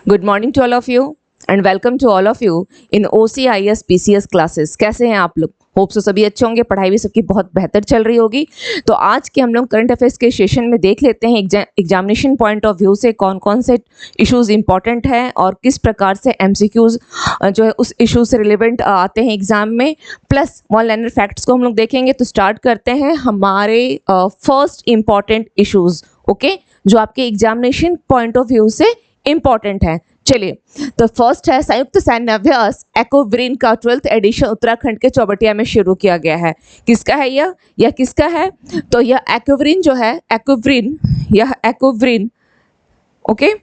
Good morning to all of you and welcome to all of you in OCIS PCS classes। कैसे हैं आप लोग? Hope so सभी अच्छे होंगे, पढ़ाई भी सबकी बहुत बेहतर चल रही होगी। तो आज के हम लोग करंट अफेयर्स के सेशन में देख लेते हैं एग्जामिनेशन पॉइंट ऑफ व्यू से कौन कौन से इश्यूज इंपॉर्टेंट हैं और किस प्रकार से एमसीक्यूज जो है उस इशू से रिलेवेंट आते हैं एग्जाम में, प्लस वन लाइनर फैक्ट्स को हम लोग देखेंगे। तो स्टार्ट करते हैं हमारे फर्स्ट इंपॉर्टेंट इशूज, ओके, जो आपके एग्जामिनेशन पॉइंट ऑफ व्यू से इंपॉर्टेंट है। चलिए, तो फर्स्ट है संयुक्त सैन्य अभ्यास एक्विब्रीन का 12th एडिशन उत्तराखंड के चौबटिया में शुरू किया गया है। किसका है यह किसका है? तो यह एक्विब्रीन जो है, यह एक्विब्रीन, ओके,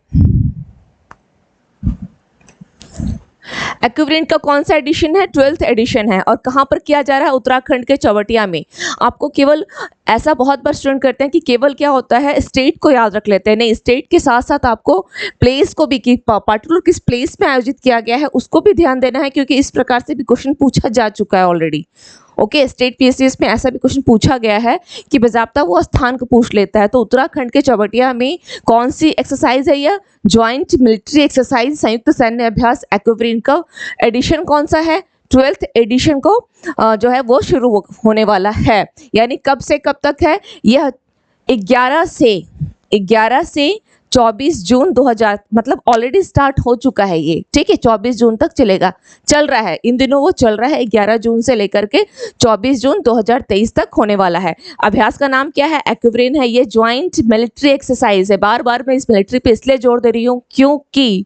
एक्विब्रीन का कौन सा एडिशन है? 12th एडिशन है। और कहाँ पर किया जा रहा है? उत्तराखंड के चौबटिया में। आपको केवल ऐसा बहुत बार स्टूडेंट करते हैं कि केवल क्या होता है, स्टेट को याद रख लेते हैं। नहीं, स्टेट के साथ साथ आपको प्लेस को भी, कि पार्टिकुलर किस प्लेस में आयोजित किया गया है उसको भी ध्यान देना है, क्योंकि इस प्रकार से भी क्वेश्चन पूछा जा चुका है ऑलरेडी। ओके, स्टेट पीएससीएस में ऐसा भी क्वेश्चन पूछा गया है कि बाज़ाब्ता वो स्थान को पूछ लेता है। तो उत्तराखंड के चौबटिया में कौन सी एक्सरसाइज है? यह ज्वाइंट मिलिट्री एक्सरसाइज संयुक्त सैन्य अभ्यास एक्विब्रीन का एडिशन कौन सा है? 12th एडिशन को जो है वो शुरू होने वाला है। यानी कब से कब तक है? यह 11 से 24 जून 2000, मतलब ऑलरेडी स्टार्ट हो चुका है ये, ठीक है। 24 जून तक चलेगा, चल रहा है इन दिनों, वो चल रहा है 11 जून से लेकर के 24 जून 2023 तक होने वाला है। अभ्यास का नाम क्या है? एक्विब्रीन है। ये ज्वाइंट मिलिट्री एक्सरसाइज है। बार बार मैं इस मिलिट्री पे इसलिए जोर दे रही हूँ क्योंकि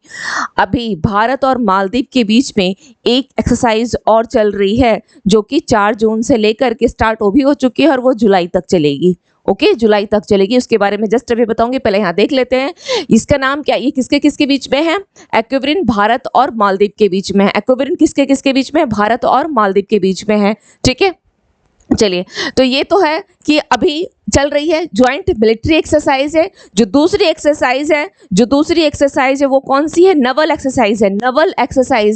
अभी भारत और मालदीव के बीच में एक एक्सरसाइज और चल रही है, जो कि 4 जून से लेकर के स्टार्ट हो भी हो चुकी है और वो जुलाई तक चलेगी। ओके, जुलाई तक चलेगी। उसके बारे में जस्ट अभी बताऊंगी, पहले यहाँ देख लेते हैं इसका नाम क्या। ये किसके किसके बीच में है? एक्विब्रीन भारत और मालदीव के बीच में है। एक्विब्रीन किसके किसके बीच में? भारत और मालदीव के बीच में है, ठीक है। चलिए, तो ये तो है कि अभी चल रही है ज्वाइंट मिलिट्री एक्सरसाइज है। जो दूसरी एक्सरसाइज है वो कौन सी है? नवल एक्सरसाइज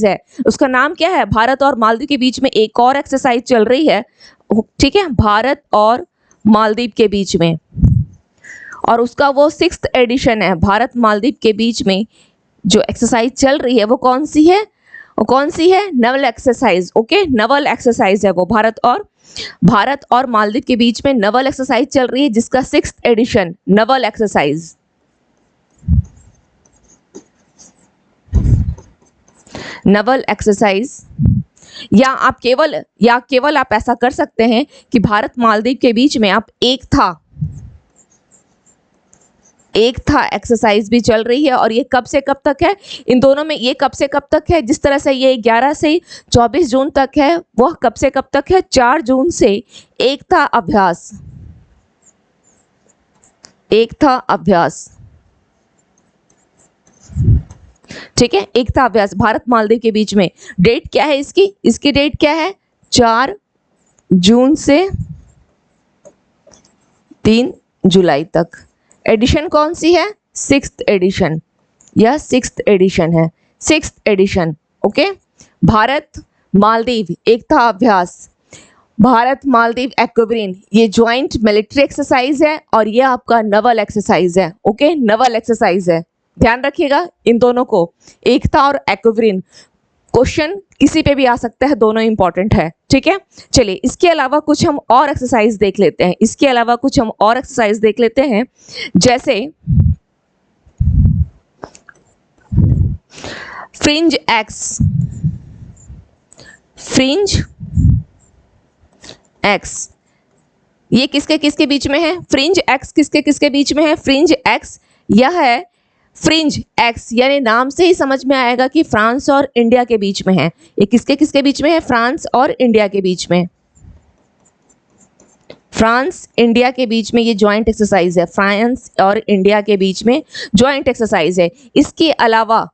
है। उसका नाम क्या है? भारत और मालदीव के बीच में एक और एक्सरसाइज चल रही है, ठीक है, भारत और मालदीव के बीच में, और उसका वो 6th एडिशन है। भारत मालदीव के बीच में जो एक्सरसाइज चल रही है वो कौन सी है? Naval exercise. Okay, Naval exercise है वो। भारत और मालदीव के बीच में नवल एक्सरसाइज चल रही है, जिसका 6th एडिशन नवल एक्सरसाइज। या केवल आप ऐसा कर सकते हैं कि भारत मालदीव के बीच में आप एक था एक्सरसाइज भी चल रही है। और ये कब से कब तक है? इन दोनों में ये कब से कब तक है? जिस तरह से ये 11 से 24 जून तक है, वह कब से कब तक है? 4 जून से एकता अभ्यास, ठीक है, एकता अभ्यास भारत मालदीव के बीच में। डेट क्या है इसकी डेट क्या है? 4 जून से 3 जुलाई तक। एडिशन कौन सी है? 6th addition. यह 6th एडिशन है, 6th edition. Okay, Bharat Maldives एकता अभ्यास, भारत मालदीव एक्विब्रीन, ये ज्वाइंट मिलिट्री एक्सरसाइज है और ये आपका नवल एक्सरसाइज है। ओके, नवल एक्सरसाइज है, ध्यान रखिएगा इन दोनों को, एकता और एक्विब्रीन। क्वेश्चन किसी पे भी आ सकता है, दोनों इंपॉर्टेंट है, ठीक है। चलिए, इसके अलावा कुछ हम और एक्सरसाइज देख लेते हैं, जैसे फ्रिंज एक्स, ये किसके किसके बीच में है? फ्रिंज एक्स किसके किसके बीच में है? फ्रिंज एक्स, यह है फ्रिंज एक्स, यानी नाम से ही समझ में आएगा कि फ्रांस और इंडिया के बीच में है। ये किसके किसके बीच में है? फ्रांस और इंडिया के बीच में। फ्रांस इंडिया के बीच में ये ज्वाइंट एक्सरसाइज है। फ्रांस और इंडिया के बीच में ज्वाइंट एक्सरसाइज है। इसके अलावा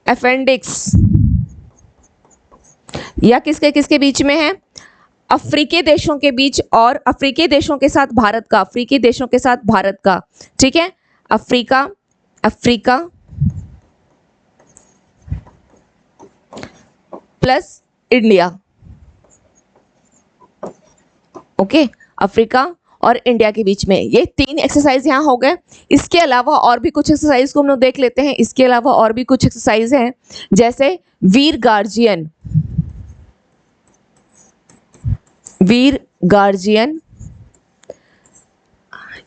अपेंडिक्स, यह किसके किसके बीच में है? अफ्रीकी देशों के बीच और अफ्रीकी देशों के साथ भारत का, ठीक है। Africa plus India, okay, Africa और इंडिया के बीच में। ये 3 एक्सरसाइज यहाँ हो गए। इसके अलावा और भी कुछ एक्सरसाइज को हम लोग देख लेते हैं। इसके अलावा और भी कुछ एक्सरसाइज हैं, जैसे वीर गार्जियन, वीर गार्जियन,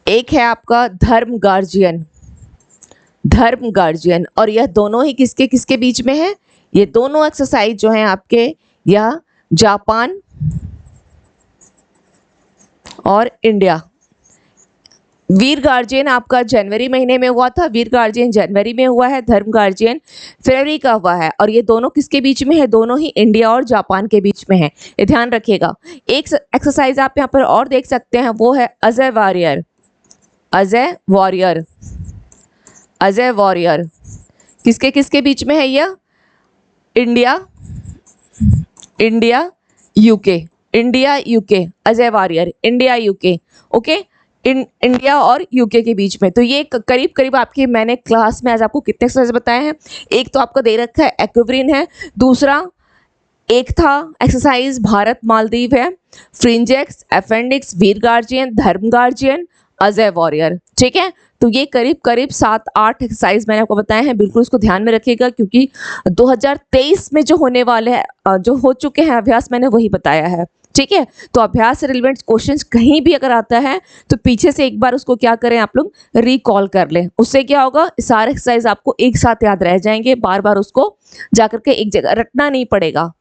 एक है आपका धर्म गार्जियन, धर्म गार्जियन, और यह दोनों ही किसके किसके बीच में है? ये दोनों एक्सरसाइज जो हैं आपके, यह जापान और इंडिया। वीर गार्जियन आपका जनवरी महीने में हुआ था, वीर गार्जियन जनवरी में हुआ है, धर्म गार्जियन फरवरी का हुआ है, और ये दोनों किसके बीच में है? दोनों ही इंडिया और जापान के बीच में है, ये ध्यान रखिएगा। एक एक्सरसाइज आप यहाँ पर और देख सकते हैं, वो है Ajay warrior, Ajay warrior, Ajay warrior किसके किसके बीच में है? यह India, India UK, India UK, Ajay warrior India UK, okay, India और यूके के बीच में। तो ये करीब करीब आपकी, मैंने क्लास में आज आपको कितने एक्सरसाइज बताए हैं? एक तो आपको दे रखा है एक्विब्रिन है, दूसरा एक था एक्सरसाइज भारत मालदीव है, फ्रिंजेक्स, अपेंडिक्स, वीर गार्जियन, धर्म गार्जियन, अजय वॉरियर, ठीक है। तो ये करीब करीब 7-8 एक्सरसाइज मैंने आपको बताए हैं, बिल्कुल इसको ध्यान में रखिएगा, क्योंकि 2023 में जो होने वाले हैं, जो हो चुके हैं अभ्यास, मैंने वही बताया है, ठीक है। तो अभ्यास से रिलेवेंट क्वेश्चंस कहीं भी अगर आता है तो पीछे से एक बार उसको क्या करें आप लोग, रिकॉल कर लें। उससे क्या होगा, सारे एक्सरसाइज आपको एक साथ याद रह जाएंगे, बार बार उसको जाकर के एक जगह रटना नहीं पड़ेगा,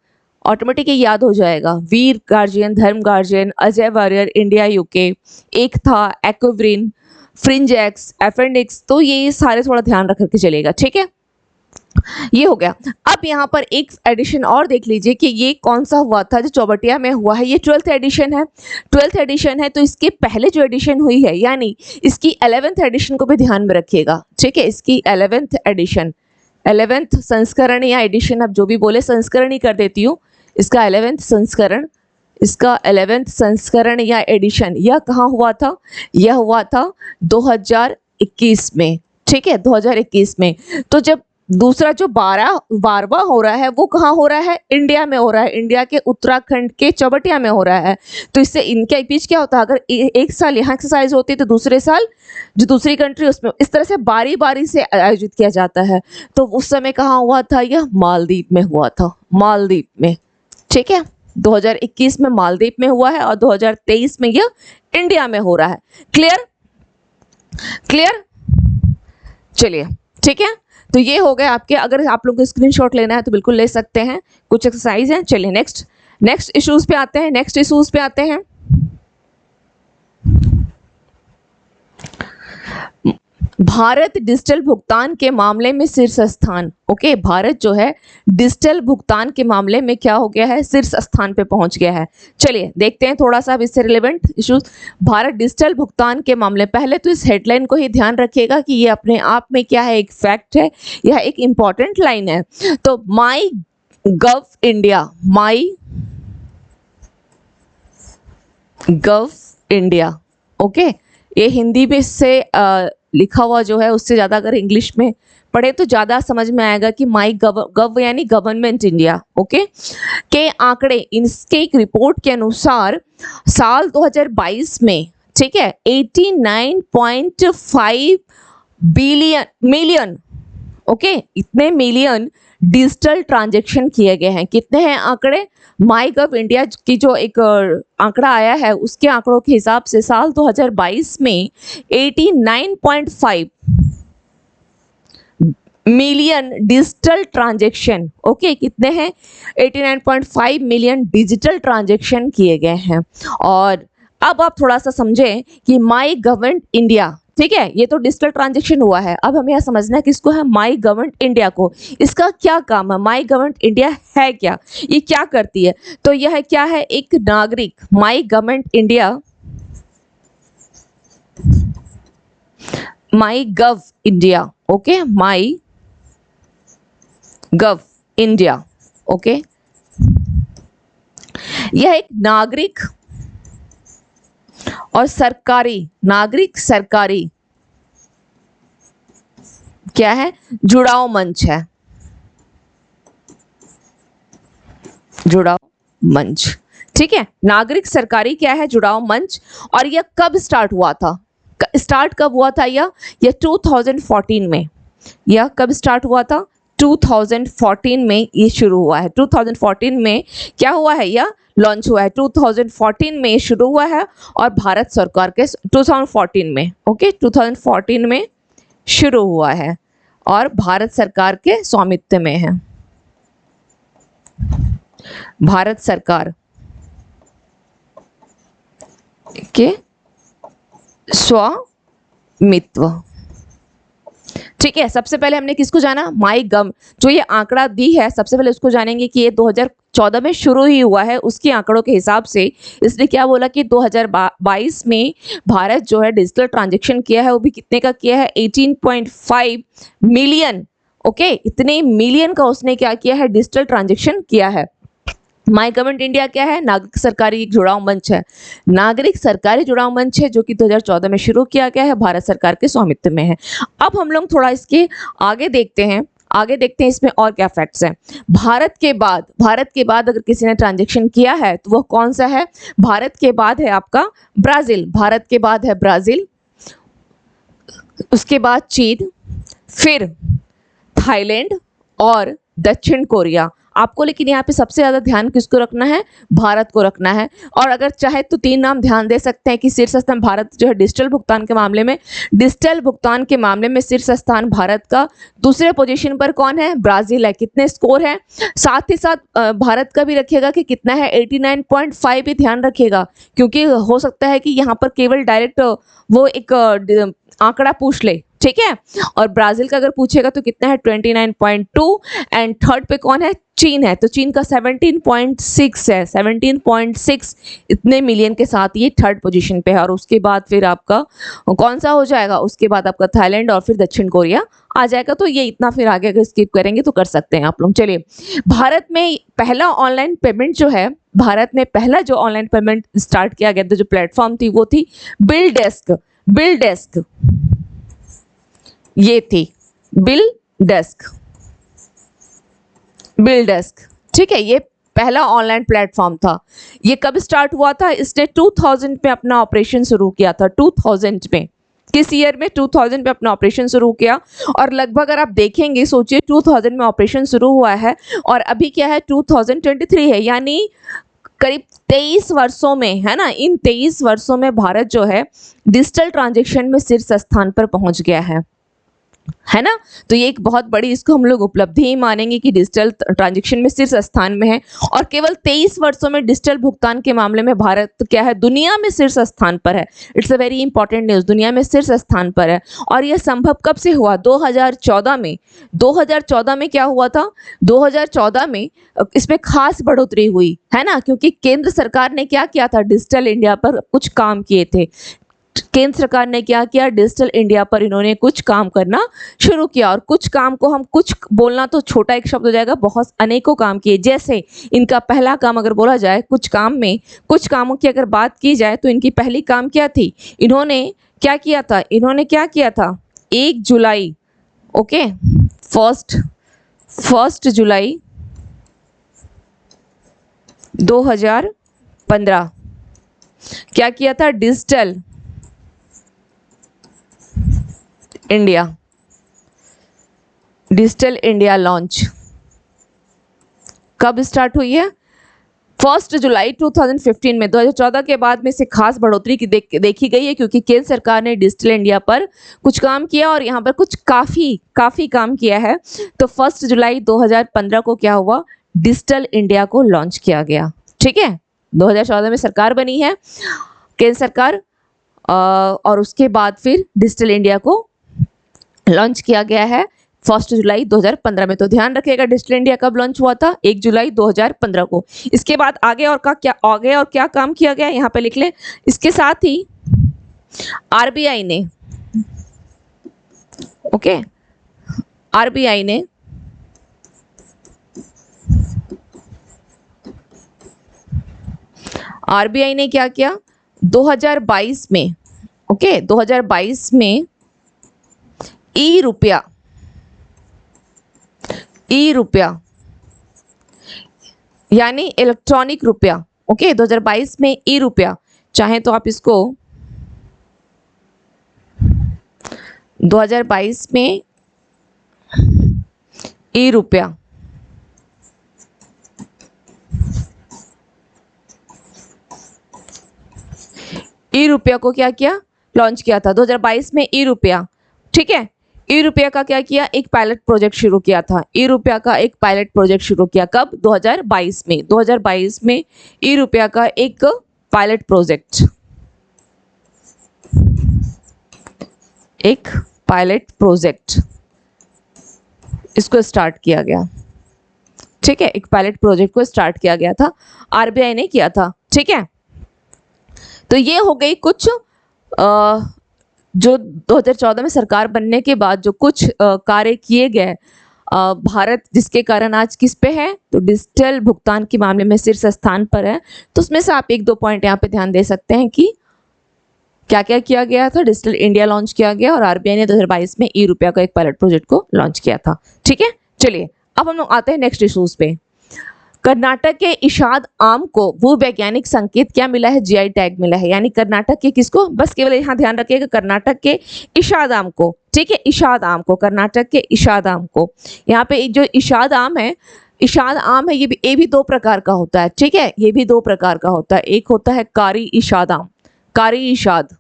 ऑटोमेटिक याद हो जाएगा। वीर गार्जियन, धर्म guardian, Ajay warrior, India UK, एक था एक्विब्रिन, फ्रिंजेक्स, अपेंडिक्स, तो ये सारे थोड़ा ध्यान रख करके चलेगा, ठीक है। ये हो गया। अब यहाँ पर एक एडिशन और देख लीजिए कि ये कौन सा हुआ था जो चौबटिया में हुआ है। ये 12th एडिशन है, 12th एडिशन है, तो इसके पहले जो एडिशन हुई है, यानी इसकी 11th एडिशन को भी ध्यान में रखिएगा, ठीक है। इसकी 11th एडिशन, 11th संस्करण या एडिशन, अब जो भी बोले संस्करण ही कर देती हूँ, इसका 11th संस्करण, इसका 11th संस्करण या एडिशन, यह कहाँ हुआ था? यह हुआ था 2021 में, ठीक है, 2021 में। तो जब दूसरा जो 12वां हो रहा है, वो कहाँ हो रहा है? इंडिया में हो रहा है, इंडिया के उत्तराखंड के चौबटिया में हो रहा है। तो इससे इनके बीच क्या होता है, अगर एक साल यहाँ एक्सरसाइज होती है तो दूसरे साल जो दूसरी कंट्री उसमें, इस तरह से बारी बारी से आयोजित किया जाता है। तो उस समय कहाँ हुआ था? यह मालदीव में हुआ था, मालदीव में, ठीक है। 2021 में मालदीव में हुआ है और 2023 में यह इंडिया में हो रहा है। क्लियर? क्लियर? चलिए, ठीक है। तो ये हो गए आपके, अगर आप लोग को स्क्रीनशॉट लेना है तो बिल्कुल ले सकते हैं, कुछ एक्सरसाइज हैं। चलिए नेक्स्ट इश्यूज पे आते हैं, नेक्स्ट इश्यूज पे आते हैं। भारत डिजिटल भुगतान के मामले में शीर्ष स्थान, ओके, भारत जो है डिजिटल भुगतान के मामले में क्या हो गया है? शीर्ष स्थान पे पहुंच गया है। चलिए देखते हैं थोड़ा सा इससे रिलेवेंट इश्यूज। भारत डिजिटल भुगतान के मामले, पहले तो इस हेडलाइन को ही ध्यान रखिएगा कि ये अपने आप में क्या है, एक फैक्ट है, यह एक इंपॉर्टेंट लाइन है। तो माई गव इंडिया, माई गव इंडिया, ओके, ये हिंदी में से लिखा हुआ जो है, उससे ज़्यादा अगर इंग्लिश में पढ़े तो ज़्यादा समझ में आएगा कि माई गव यानी गवर्नमेंट इंडिया, ओके, के आंकड़े, इसके एक रिपोर्ट के अनुसार साल 2022 में, ठीक है, 89.5 मिलियन, ओके, इतने मिलियन डिजिटल ट्रांजैक्शन किए गए हैं। कितने हैं आंकड़े? माई गव इंडिया की जो एक आंकड़ा आया है, उसके आंकड़ों के हिसाब से साल 2022 में 89.5 मिलियन डिजिटल ट्रांजैक्शन, ओके, कितने हैं? 89.5 मिलियन डिजिटल ट्रांजैक्शन किए गए हैं। और अब आप थोड़ा सा समझें कि माई गवर्नमेंट इंडिया, ठीक है, ये तो डिजिटल ट्रांजैक्शन हुआ है। अब हमें यह समझना है कि इसको है माई गवर्नमेंट इंडिया को, इसका क्या काम है? माई गवर्नमेंट इंडिया है क्या, ये क्या करती है? तो यह क्या है? एक नागरिक, my government India, my gov India, okay, my gov India, okay, यह एक नागरिक और सरकारी, नागरिक सरकारी क्या है? जुड़ाव मंच है, जुड़ाव मंच, ठीक है, नागरिक सरकारी क्या है, जुड़ाव मंच। और यह कब स्टार्ट हुआ था, स्टार्ट कब हुआ था यह 2014 में। यह कब स्टार्ट हुआ था, 2014 में ये शुरू हुआ है। 2014 में क्या हुआ है, यह लॉन्च हुआ है। 2014 में शुरू हुआ है और भारत सरकार के 2014 में, ओके, 2014 में शुरू हुआ है और भारत सरकार के स्वामित्व में है। भारत सरकार के स्वामित्व। ठीक है, सबसे पहले हमने किसको जाना, माई गम, जो ये आंकड़ा दी है सबसे पहले उसको जानेंगे कि ये 2014 में शुरू ही हुआ है उसके आंकड़ों के हिसाब से। इसने क्या बोला कि 2022 में भारत जो है डिजिटल ट्रांजैक्शन किया है, वो भी कितने का किया है, 18.5 मिलियन। ओके, इतने मिलियन का उसने क्या किया है, डिजिटल ट्रांजैक्शन किया है। माई गवर्नमेंट इंडिया क्या है, नागरिक सरकारी जुड़ाव मंच है। नागरिक सरकारी जुड़ाव मंच है जो कि 2014 में शुरू किया गया है, भारत सरकार के स्वामित्व में है। अब हम लोग थोड़ा इसके आगे देखते हैं, इसमें और क्या फैक्ट्स हैं। भारत के बाद अगर किसी ने ट्रांजैक्शन किया है तो वह कौन सा है, भारत के बाद है आपका ब्राजील, भारत के बाद है ब्राजील, उसके बाद चीन, फिर थाईलैंड और दक्षिण कोरिया। आपको लेकिन यहाँ पे सबसे ज़्यादा ध्यान किसको रखना है, भारत को रखना है। और अगर चाहे तो 3 नाम ध्यान दे सकते हैं कि शीर्ष स्थान भारत जो है डिजिटल भुगतान के मामले में शीर्ष स्थान भारत का, दूसरे पोजीशन पर कौन है, ब्राजील है। कितने स्कोर हैं, साथ ही साथ भारत का भी रखिएगा कि कितना है, 89.5 भी ध्यान रखिएगा, क्योंकि हो सकता है कि यहाँ पर केवल डायरेक्ट वो एक आंकड़ा पूछ ले, ठीक है। और ब्राजील का अगर पूछेगा तो कितना है, 29.2। एंड थर्ड पे कौन है, चीन है, तो चीन का 17.6 है, 17.6 इतने मिलियन के साथ ये थर्ड पोजीशन पे है। और उसके बाद फिर आपका कौन सा हो जाएगा, उसके बाद आपका थाईलैंड और फिर दक्षिण कोरिया आ जाएगा। तो ये इतना फिर आगे अगर स्किप करेंगे तो कर सकते हैं आप लोग। चलिए, भारत में पहला ऑनलाइन पेमेंट जो है, भारत में पहला जो ऑनलाइन पेमेंट स्टार्ट किया गया था, जो प्लेटफॉर्म थी वो थी बिल डेस्क। ये थी बिल डेस्क, ठीक है। ये पहला ऑनलाइन प्लेटफॉर्म था। ये कब स्टार्ट हुआ था, इसने 2000 में अपना ऑपरेशन शुरू किया था। 2000 में, किस ईयर में, 2000 में अपना ऑपरेशन शुरू किया। और लगभग अगर आप देखेंगे, सोचिए 2000 में ऑपरेशन शुरू हुआ है और अभी क्या है, 2023 है, यानी करीब 23 वर्षों में, है ना, इन 23 वर्षों में भारत जो है डिजिटल ट्रांजैक्शन में शीर्ष स्थान पर पहुंच गया है ना। तो ये एक बहुत बड़ी, इसको हम लोग उपलब्धि ही मानेंगे कि डिजिटल ट्रांजैक्शन में शीर्ष स्थान में है। और केवल 23 वर्षों में डिजिटल भुगतान के मामले में भारत क्या है, दुनिया में शीर्ष स्थान पर है। It's a very important news, दुनिया में शीर्ष स्थान पर है। और यह संभव कब से हुआ, 2014 में। 2014 में क्या हुआ था, 2014 में इसमें खास बढ़ोतरी हुई, है ना, क्योंकि केंद्र सरकार ने क्या किया था, डिजिटल इंडिया पर कुछ काम किए थे। केंद्र सरकार ने क्या किया, डिजिटल इंडिया पर इन्होंने कुछ काम करना शुरू किया। और कुछ काम को हम, कुछ बोलना तो छोटा एक शब्द हो जाएगा, बहुत अनेकों काम किए। जैसे इनका पहला काम अगर बोला जाए, कुछ कामों की अगर बात की जाए तो इनकी पहली काम क्या थी, इन्होंने क्या किया था, 1 जुलाई, ओके, फर्स्ट जुलाई 2015 क्या किया था, डिजिटल इंडिया लॉन्च कब स्टार्ट हुई है, 1 जुलाई 2015 में। 2014 के बाद में से खास बढ़ोतरी की देखी गई है, क्योंकि केंद्र सरकार ने डिजिटल इंडिया पर कुछ काम किया और यहाँ पर कुछ काफ़ी काम किया है। तो 1 जुलाई 2015 को क्या हुआ, डिजिटल इंडिया को लॉन्च किया गया, ठीक है। 2014 में सरकार बनी है केंद्र सरकार, और उसके बाद फिर डिजिटल इंडिया को लॉन्च किया गया है 1 जुलाई 2015 में। तो ध्यान रखिएगा, डिजिटल इंडिया कब लॉन्च हुआ था, 1 जुलाई 2015 को। इसके बाद आगे और क्या काम किया गया, यहाँ पे लिख लें। इसके साथ ही आरबीआई ने, ओके, आरबीआई ने क्या किया, 2022 में, ओके, 2022 में ई रुपया यानी इलेक्ट्रॉनिक रुपया, ओके 2022 में ई रुपया, चाहे तो आप इसको 2022 में ई रुपया, ई रुपया को क्या किया, लॉन्च किया था 2022 में ई रुपया। ठीक है, ई रुपया का क्या किया, एक पायलट प्रोजेक्ट शुरू किया था। ई रुपया का एक पायलट प्रोजेक्ट शुरू किया कब, 2022 में। 2022 में ई रुपया का एक पायलट प्रोजेक्ट, एक पायलट प्रोजेक्ट इसको स्टार्ट किया गया। ठीक है, एक पायलट प्रोजेक्ट को स्टार्ट किया गया था, आरबीआई ने किया था। ठीक है, तो ये हो गई कुछ जो 2014 में सरकार बनने के बाद जो कुछ कार्य किए गए भारत, जिसके कारण आज किस पे है, तो डिजिटल भुगतान के मामले में शीर्ष स्थान पर है। तो उसमें से आप एक दो पॉइंट यहाँ पे ध्यान दे सकते हैं कि क्या क्या किया गया था। डिजिटल इंडिया लॉन्च किया गया और आरबीआई ने 2022 में ई रुपया का एक पायलट प्रोजेक्ट को लॉन्च किया था। ठीक है, चलिए अब हम लोग आते हैं नेक्स्ट इशूज पे। कर्नाटक के इशाद आम को भूवैज्ञानिक संकेत क्या मिला है, जीआई टैग मिला है। यानी कर्नाटक के किसको, बस केवल यहाँ ध्यान रखिएगा, कर्नाटक के इशाद आम को। ठीक है, इशाद आम को, कर्नाटक के इशाद आम को। यहाँ पे जो इशाद आम है, इशाद आम है, ये भी दो प्रकार का होता है। ठीक है, ये भी दो प्रकार का होता है। एक होता है कारी इशाद आम, कारी इशाद,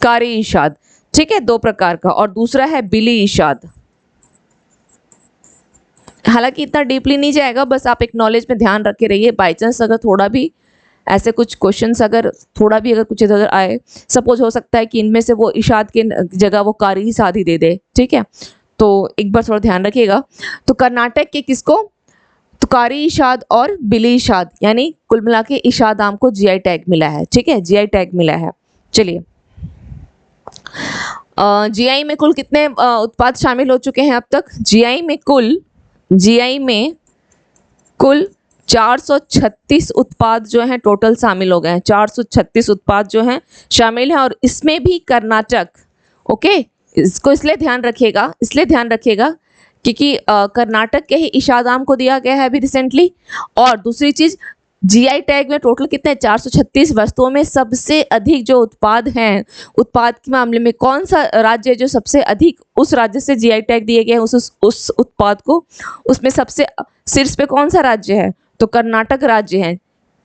कारी इशाद। ठीक है, दो प्रकार का। और दूसरा है बिली इशाद। हालांकि इतना डीपली नहीं जाएगा, बस आप एक नॉलेज में ध्यान रखे रहिए। बाई चांस अगर थोड़ा भी ऐसे कुछ क्वेश्चंस अगर थोड़ा भी अगर कुछ इधर आए, सपोज हो सकता है कि इनमें से वो इशाद के जगह वो कारी इशाद ही दे दे। ठीक है, तो एक बार थोड़ा ध्यान रखिएगा। तो कर्नाटक के किसको, तो कारी इशाद और बिली इशाद, यानी कुल मिला के इशाद आम को जीआई टैग मिला है। ठीक है, जीआई टैग मिला है। चलिए, जीआई में कुल कितने उत्पाद शामिल हो चुके हैं अब तक, जीआई में कुल 436 उत्पाद जो हैं टोटल शामिल हो गए हैं। 436 उत्पाद जो हैं शामिल हैं, और इसमें भी कर्नाटक। ओके, इसको इसलिए ध्यान रखिएगा क्योंकि कर्नाटक के ही इशाद आम को दिया गया है अभी रिसेंटली। और दूसरी चीज, जीआई टैग में टोटल कितने, 436 वस्तुओं में सबसे अधिक जो उत्पाद हैं, उत्पाद के मामले में कौन सा राज्य है जो सबसे अधिक उस राज्य से जीआई टैग दिए गए हैं उस उत्पाद को, उसमें सबसे शीर्ष पे कौन सा राज्य है, तो कर्नाटक राज्य है।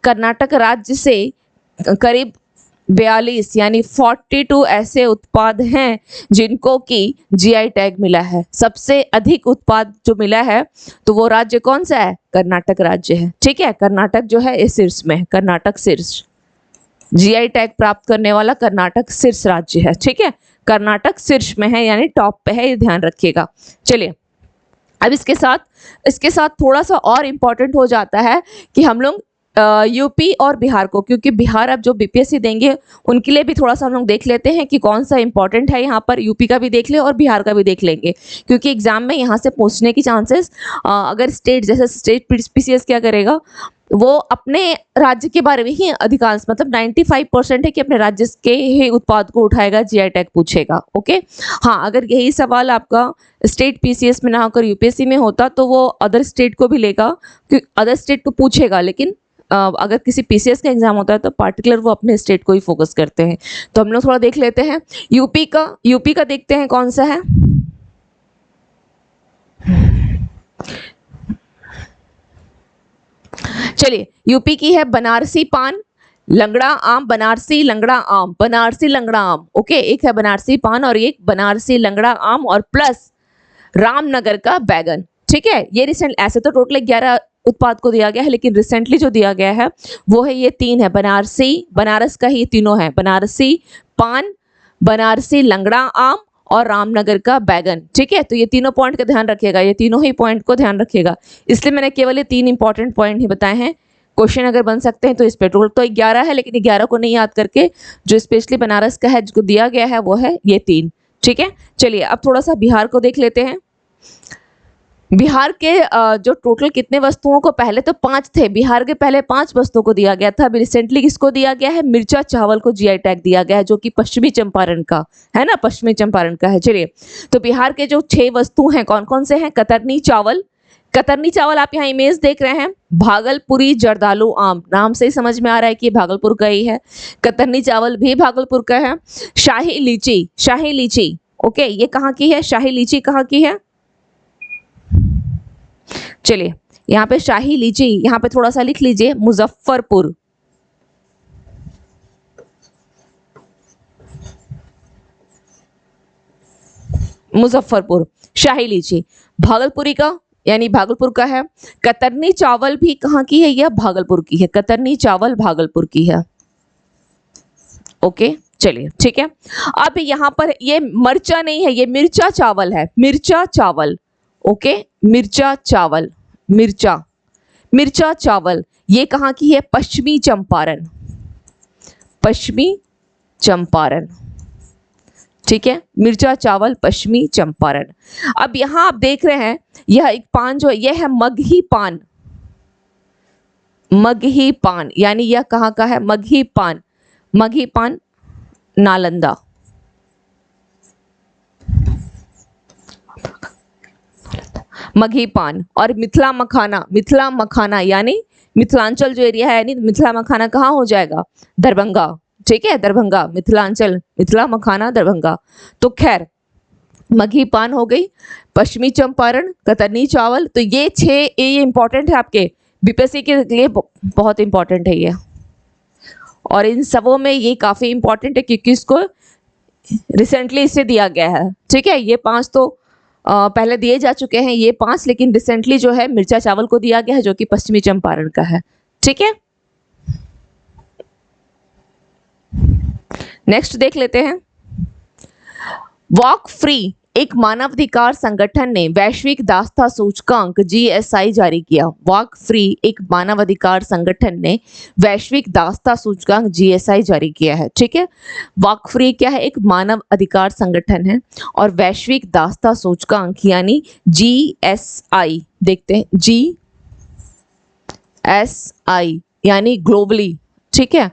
कर्नाटक राज्य से करीब 42 यानी 42 ऐसे उत्पाद हैं जिनको कि जीआई टैग मिला है। सबसे अधिक उत्पाद जो मिला है तो वो राज्य कौन सा है, कर्नाटक राज्य है। ठीक है, कर्नाटक जो है इस शीर्ष में, कर्नाटक शीर्ष, जीआई टैग प्राप्त करने वाला कर्नाटक शीर्ष राज्य है। ठीक है, कर्नाटक शीर्ष में है यानी टॉप पे है, ये ध्यान रखिएगा। चलिए, अब इसके साथ थोड़ा सा और इम्पोर्टेंट हो जाता है कि हम लोग यूपी और बिहार को, क्योंकि बिहार अब जो बीपीएससी देंगे उनके लिए भी थोड़ा सा हम लोग देख लेते हैं कि कौन सा इंपॉर्टेंट है। यहाँ पर यूपी का भी देख ले और बिहार का भी देख लेंगे, क्योंकि एग्जाम में यहाँ से पूछने की चांसेस, अगर स्टेट जैसे स्टेट पीसीएस क्या करेगा, वो अपने राज्य के बारे में ही अधिकांश, मतलब 95% है कि अपने राज्य के ही उत्पाद को उठाएगा, जीआई टैग पूछेगा। ओके, हाँ, अगर यही सवाल आपका स्टेट पीसीएस में ना होकर यूपीएससी में होता तो वो अदर स्टेट को भी लेगा, क्योंकि अदर स्टेट को पूछेगा, लेकिन अगर किसी पीसीएस का एग्जाम होता है तो पार्टिकुलर वो अपने स्टेट को ही फोकस करते हैं। तो हम लोग थोड़ा देख लेते हैं यूपी का देखते हैं कौन सा है। चलिए, यूपी की है बनारसी पान, लंगड़ा आम, बनारसी लंगड़ा आम, बनारसी लंगड़ा आम। ओके, एक है बनारसी पान और एक बनारसी लंगड़ा आम, और प्लस रामनगर का बैगन। ठीक है, ये रिसेंट, ऐसे तो टोटल 11 उत्पाद को दिया गया है, लेकिन रिसेंटली जो दिया गया है वो है ये 3 है। बनारस का ही तीनों है, बनारसी पान, बनारसी लंगड़ा आम और रामनगर का बैगन। ठीक है, तो ये तीनों पॉइंट का ध्यान रखिएगा, ये तीनों ही पॉइंट को ध्यान रखिएगा। इसलिए मैंने केवल ये 3 इंपॉर्टेंट पॉइंट ही बताए हैं। क्वेश्चन अगर बन सकते हैं तो इस पे, टोटल तो 11 है, लेकिन 11 को नहीं याद करके जो स्पेशली बनारस का है जिसको दिया गया है वो है ये 3। ठीक है, चलिए अब थोड़ा सा बिहार को देख लेते हैं। बिहार के जो टोटल कितने वस्तुओं को, पहले तो 5 थे, बिहार के पहले 5 वस्तुओं को दिया गया था। अभी रिसेंटली किसको दिया गया है, मिर्चा चावल को जीआई टैग दिया गया है, जो कि पश्चिमी चंपारण का है ना, पश्चिमी चंपारण का है। चलिए, तो बिहार के जो 6 वस्तु हैं कौन कौन से हैं, कतरनी चावल, कतरनी चावल आप यहाँ इमेज देख रहे हैं, भागलपुरी जर्दालू आम, नाम से ही समझ में आ रहा है कि ये भागलपुर का ही है। कतरनी चावल भी भागलपुर का है। शाही लीची, शाही लीची ओके, ये कहाँ की है? शाही लीची कहाँ की है? चलिए यहाँ पे शाही लीची, यहाँ पे थोड़ा सा लिख लीजिए, मुजफ्फरपुर। मुजफ्फरपुर शाही लीची भागलपुरी का, यानी भागलपुर का है। कतरनी चावल भी कहाँ की है? यह भागलपुर की है। कतरनी चावल भागलपुर की है। ओके चलिए ठीक है। अब यहाँ पर ये मरचा नहीं है, ये मिर्चा चावल है, मिर्चा चावल। ओके मिर्चा चावल, मिर्चा, मिर्चा चावल ये कहाँ की है? पश्चिमी चंपारण, पश्चिमी चंपारण। ठीक है, मिर्चा चावल पश्चिमी चंपारण। अब यहां आप देख रहे हैं यह एक पान जो यह है मगही पान, मगही पान यानी यह कहां का है? मगही पान, मगही पान नालंदा। मगही पान। और मिथिला मखाना, मिथिला मखाना यानी मिथिलांचल जो एरिया है, यानी मिथिला मखाना कहाँ हो जाएगा? दरभंगा। ठीक है, दरभंगा, मिथिलांचल, मिथिला मखाना दरभंगा। तो खैर मगही पान हो गई, पश्चिमी चंपारण, कतरनी चावल। तो ये 6 ये इंपॉर्टेंट है आपके बीपीएससी के लिए, बहुत इंपॉर्टेंट है ये। और इन सबों में ये काफ़ी इंपॉर्टेंट है क्योंकि इसको रिसेंटली इससे दिया गया है। ठीक है, ये 5 तो पहले दिए जा चुके हैं ये 5, लेकिन रिसेंटली जो है मिर्चा चावल को दिया गया है जो कि पश्चिमी चंपारण का है। ठीक है, नेक्स्ट देख लेते हैं। वॉक फ्री एक मानवाधिकार संगठन ने वैश्विक दास्ता सूचकांक जीएसआई जारी किया। वॉक फ्री एक मानवाधिकार संगठन ने वैश्विक दास्ता सूचकांक जीएसआई जारी किया है। ठीक है, वॉक फ्री क्या है? एक मानव अधिकार संगठन है। और वैश्विक दास्ता सूचकांक यानी जीएसआई, देखते हैं जीएसआई यानी ग्लोबली। ठीक है,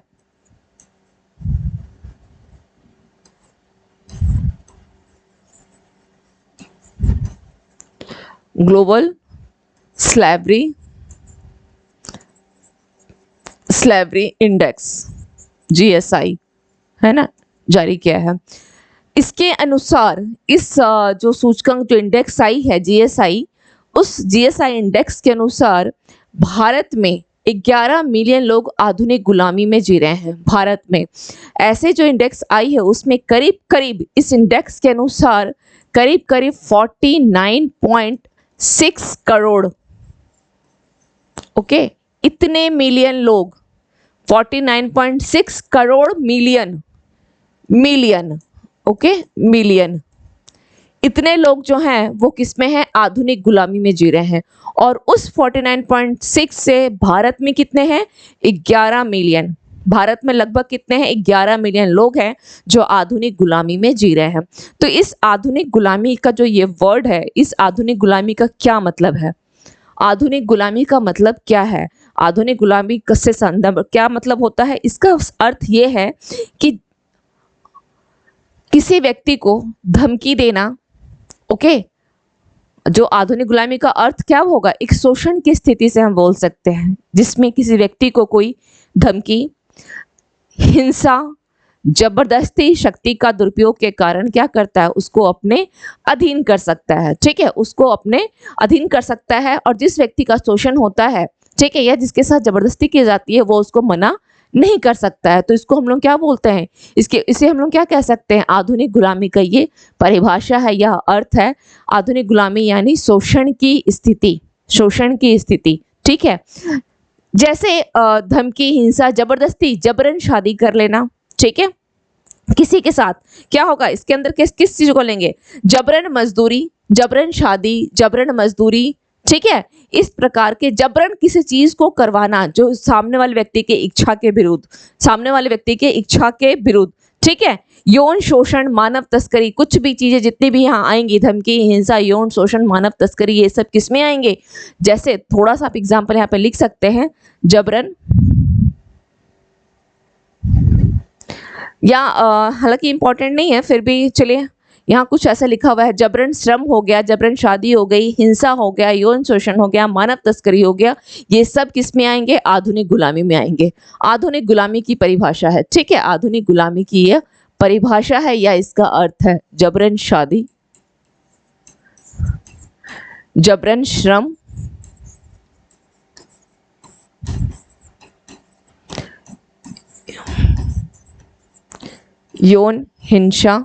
ग्लोबल स्लैवरी इंडेक्स जीएसआई है ना, जारी किया है। इसके अनुसार इस जो सूचकांक जो इंडेक्स आई है जीएसआई, उस जीएसआई इंडेक्स के अनुसार भारत में 11 मिलियन लोग आधुनिक गुलामी में जी रहे हैं। भारत में ऐसे जो इंडेक्स आई है उसमें करीब करीब, इस इंडेक्स के अनुसार करीब करीब 49.6 करोड़, ओके, इतने मिलियन लोग, 49.6 crore million, million, okay, million, इतने लोग जो हैं वो किसमें हैं? आधुनिक गुलामी में जी रहे हैं। और उस 49.6 से भारत में कितने हैं? 11 मिलियन। भारत में लगभग कितने हैं? 11 मिलियन लोग हैं जो आधुनिक गुलामी में जी रहे हैं। तो इस आधुनिक गुलामी का जो ये वर्ड है, इस आधुनिक गुलामी का क्या मतलब है? आधुनिक गुलामी का मतलब क्या है? आधुनिक गुलामी से संदर्भ क्या मतलब होता है? इसका अर्थ ये है कि किसी व्यक्ति को धमकी देना, ओके, जो आधुनिक गुलामी का अर्थ क्या होगा? एक शोषण की स्थिति से हम बोल सकते हैं, जिसमें किसी व्यक्ति को कोई धमकी, हिंसा, जबरदस्ती, शक्ति का दुरुपयोग के कारण क्या करता है? उसको अपने अधीन कर सकता है। ठीक है, उसको अपने अधीन कर सकता है। और जिस व्यक्ति का शोषण होता है, ठीक है, या जिसके साथ जबरदस्ती की जाती है, वो उसको मना नहीं कर सकता है। तो इसको हम लोग क्या बोलते हैं? इसे हम लोग क्या कह सकते हैं? आधुनिक गुलामी का ये परिभाषा है, यह अर्थ है। आधुनिक गुलामी यानी शोषण की स्थिति, शोषण की स्थिति। ठीक है, जैसे धमकी, हिंसा, जबरदस्ती, जबरन शादी कर लेना। ठीक है, किसी के साथ क्या होगा? इसके अंदर किस चीज को लेंगे? जबरन मजदूरी, जबरन शादी, जबरन मजदूरी। ठीक है, इस प्रकार के जबरन किसी चीज को करवाना जो सामने वाले व्यक्ति के इच्छा के विरुद्ध, सामने वाले व्यक्ति के इच्छा के विरुद्ध। ठीक है, यौन शोषण, मानव तस्करी, कुछ भी चीजें जितनी भी यहाँ आएंगी, धमकी, हिंसा, यौन शोषण, मानव तस्करी, ये सब किस में आएंगे? जैसे थोड़ा सा आप एग्जाम्पल यहाँ पे लिख सकते हैं, जबरन, या हालांकि इंपॉर्टेंट नहीं है फिर भी चलिए, यहाँ कुछ ऐसा लिखा हुआ है, जबरन श्रम हो गया, जबरन शादी हो गई, हिंसा हो गया, यौन शोषण हो गया, मानव तस्करी हो गया, ये सब किस में आएंगे? आधुनिक गुलामी में आएंगे। आधुनिक गुलामी की परिभाषा है, ठीक है, आधुनिक गुलामी की यह परिभाषा है या इसका अर्थ है जबरन शादी, जबरन श्रम, यौन हिंसा,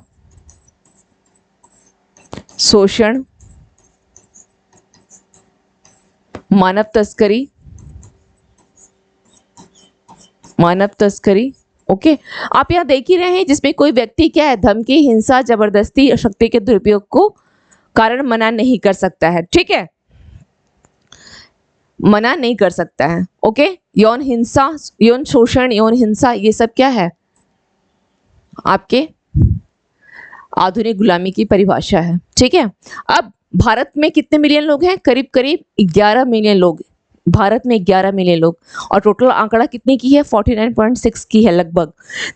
शोषण, मानव तस्करी, मानव तस्करी। ओके, आप यहाँ देख ही रहे हैं जिसमें कोई व्यक्ति क्या है, धमकी, हिंसा, जबरदस्ती और शक्ति के दुरुपयोग को कारण मना नहीं कर सकता है, ठीक है, मना नहीं कर सकता है। ओके, यौन हिंसा, यौन शोषण, यौन हिंसा, ये सब क्या है? आपके आधुनिक गुलामी की परिभाषा है, ठीक है। अब भारत में कितने मिलियन लोग हैं? करीब करीब 11 मिलियन लोग, भारत में 11 मिलियन लोग, और टोटल आंकड़ा कितने की है? 49.6 की है लगभग।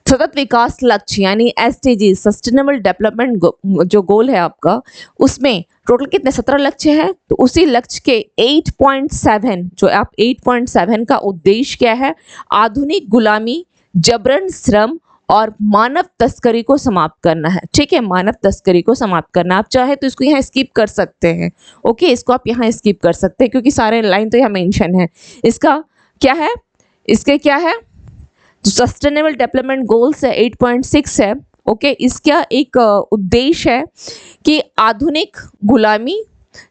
सतत विकास लक्ष्य यानी SDG, सस्टेनेबल डेवलपमेंट जो गोल है आपका, उसमें टोटल कितने? 17 लक्ष्य है। तो उसी लक्ष्य के 8.7, जो आप 8.7 का उद्देश्य क्या है? आधुनिक गुलामी, जबरन श्रम और मानव तस्करी को समाप्त करना है, ठीक है, मानव तस्करी को समाप्त करना। आप चाहे तो इसको यहाँ स्किप कर सकते हैं, ओके, इसको आप यहाँ स्किप कर सकते हैं क्योंकि सारे लाइन तो यहाँ मेंशन है। इसका क्या है? इसके क्या है? जो सस्टेनेबल डेवलपमेंट गोल्स है 8.6 है, ओके, इसका एक उद्देश्य है कि आधुनिक गुलामी,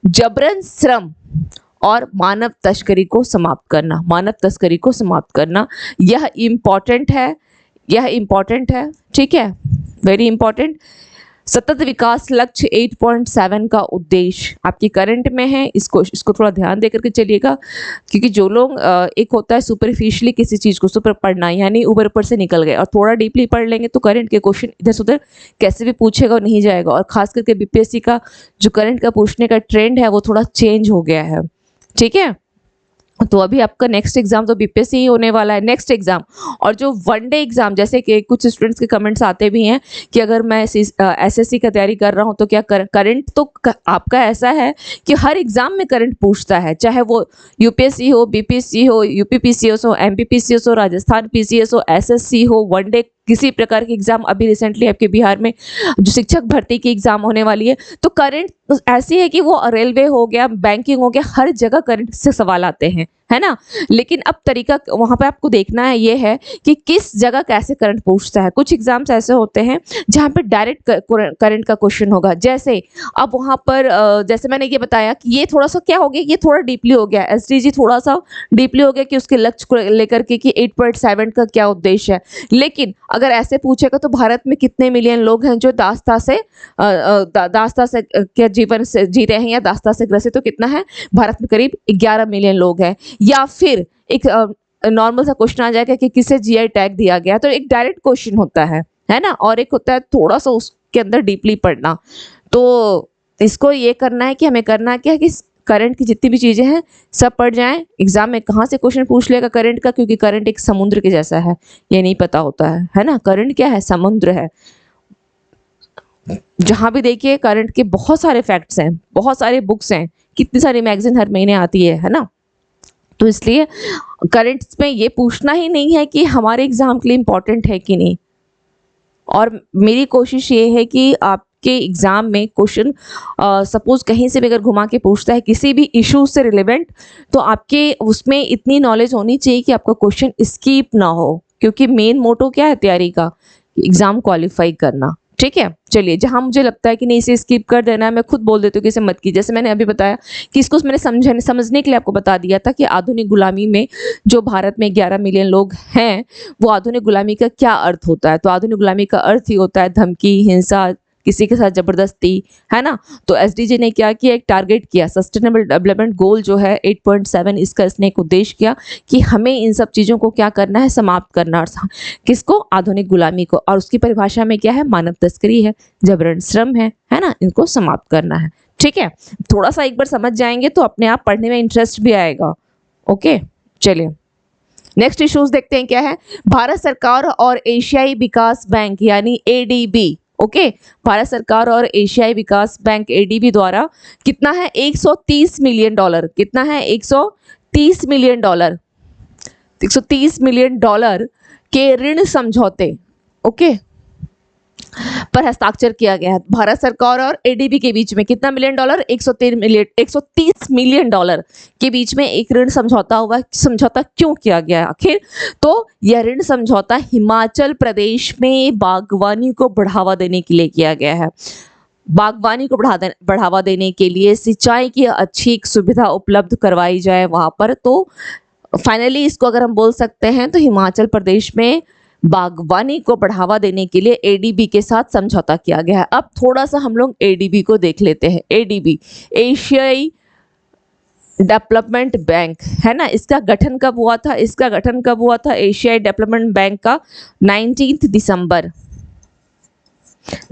जबरन श्रम और मानव तस्करी को समाप्त करना, मानव तस्करी को समाप्त करना। यह इम्पॉर्टेंट है, यह इम्पॉर्टेंट है, ठीक है, वेरी इंपॉर्टेंट। सतत विकास लक्ष्य 8.7 का उद्देश्य आपकी करंट में है, इसको थोड़ा ध्यान देकर के चलिएगा, क्योंकि जो लोग एक होता है सुपरफिशियली किसी चीज़ को सुपर पढ़ना, यानी ऊपर ऊपर से निकल गए, और थोड़ा डीपली पढ़ लेंगे तो करंट के क्वेश्चन इधर से उधर कैसे भी पूछेगा नहीं जाएगा। और खास करके BPSC का जो करंट का पूछने का ट्रेंड है वो थोड़ा चेंज हो गया है, ठीक है। तो अभी आपका नेक्स्ट एग्जाम तो BPSC ही होने वाला है, नेक्स्ट एग्जाम। और जो वनडे एग्जाम, जैसे कि कुछ स्टूडेंट्स के कमेंट्स आते भी हैं कि अगर मैं SSC का तैयारी कर रहा हूं तो क्या करंट तो आपका ऐसा है कि हर एग्जाम में करंट पूछता है, चाहे वो UPSC हो, BPSC हो, UPPCS हो, MPPCS हो, राजस्थान PCS हो, SSC हो, वनडे किसी प्रकार की एग्जाम। अभी रिसेंटली आपके बिहार में जो शिक्षक भर्ती की एग्जाम होने वाली है, तो करंट ऐसी है कि वो रेलवे हो गया, बैंकिंग हो गया, हर जगह करंट से सवाल आते हैं, है ना। लेकिन अब तरीका वहां पे आपको देखना है ये है कि किस जगह कैसे करंट पूछता है। कुछ एग्जाम्स ऐसे होते हैं जहां पे डायरेक्ट करंट का क्वेश्चन होगा, जैसे अब वहां पर जैसे मैंने ये बताया कि ये थोड़ा सा क्या हो गया, ये थोड़ा डीपली हो गया, SDG थोड़ा सा डीपली हो गया कि उसके लक्ष्य को लेकर के कि 8.7 का क्या उद्देश्य है। लेकिन अगर ऐसे पूछेगा तो भारत में कितने मिलियन लोग हैं जो दास्ता से क्या जीवन से जी रहे हैं या दास्ता से ग्रसित, तो कितना है? भारत में करीब 11 मिलियन लोग हैं। या फिर एक नॉर्मल सा क्वेश्चन आ जाएगा कि किसे GI टैग दिया गया, तो एक डायरेक्ट क्वेश्चन होता है ना, और एक होता है थोड़ा सा उसके अंदर डीपली पढ़ना। तो इसको ये करना है कि हमें करना क्या है कि करंट की जितनी भी चीजें हैं सब पढ़ जाएं। एग्जाम में कहाँ से क्वेश्चन पूछ लेगा करंट का, क्योंकि करंट एक समुद्र के जैसा है, ये नहीं पता होता है ना। करंट क्या है? समुद्र है। जहां भी देखिए करंट के बहुत सारे फैक्ट्स हैं, बहुत सारे बुक्स हैं, कितनी सारी मैगजीन हर महीने आती है ना। तो इसलिए करंट्स में ये पूछना ही नहीं है कि हमारे एग्जाम के लिए इम्पोर्टेंट है कि नहीं। और मेरी कोशिश ये है कि आपके एग्जाम में क्वेश्चन सपोज कहीं से भी अगर घुमा के पूछता है किसी भी इशू से रिलेवेंट, तो आपके उसमें इतनी नॉलेज होनी चाहिए कि आपका क्वेश्चन स्किप ना हो, क्योंकि मेन मोटो क्या है तैयारी का? एग्जाम क्वालिफाई करना, ठीक है। चलिए, जहां मुझे लगता है कि नहीं इसे स्किप कर देना है, मैं खुद बोल देती हूँ कि इसे मत की। जैसे मैंने अभी बताया कि इसको मैंने समझने के लिए आपको बता दिया था कि आधुनिक गुलामी में जो भारत में 11 मिलियन लोग हैं, वो आधुनिक गुलामी का क्या अर्थ होता है। तो आधुनिक गुलामी का अर्थ ही होता है धमकी, हिंसा, किसी के साथ जबरदस्ती, है ना। तो SDG ने क्या किया? एक टारगेट किया, सस्टेनेबल डेवलपमेंट गोल जो है 8.7, इसका इसने एक उद्देश्य किया कि हमें इन सब चीज़ों को क्या करना है? समाप्त करना। और किसको? आधुनिक गुलामी को। और उसकी परिभाषा में क्या है? मानव तस्करी है, जबरन श्रम है ना, इनको समाप्त करना है, ठीक है। थोड़ा सा एक बार समझ जाएंगे तो अपने आप पढ़ने में इंटरेस्ट भी आएगा। ओके, चलिए नेक्स्ट इश्यूज देखते हैं क्या है। भारत सरकार और एशियाई विकास बैंक यानी ADB, ओके। भारत सरकार और एशियाई विकास बैंक एडीबी द्वारा कितना है, 130 मिलियन डॉलर, कितना है 130 मिलियन डॉलर, 130 मिलियन डॉलर के ऋण समझौते ओके पर हस्ताक्षर किया गया है। भारत सरकार और एडीबी के बीच में कितना मिलियन डॉलर, 130 मिलियन डॉलर के बीच में एक ऋण समझौता हुआ। समझौता क्यों किया गया आखिर, तो यह ऋण समझौता हिमाचल प्रदेश में बागवानी को बढ़ावा देने के लिए किया गया है। बागवानी को बढ़ावा देने के लिए सिंचाई की अच्छी एक सुविधा उपलब्ध करवाई जाए वहां पर। तो फाइनली इसको अगर हम बोल सकते हैं तो हिमाचल प्रदेश में बागवानी को बढ़ावा देने के लिए एडीबी के साथ समझौता किया गया है। अब थोड़ा सा हम लोग एडीबी को देख लेते हैं। एडीबी एशियाई डेवलपमेंट बैंक है ना, इसका गठन कब हुआ था, इसका गठन कब हुआ था एशियाई डेवलपमेंट बैंक का, 19 दिसंबर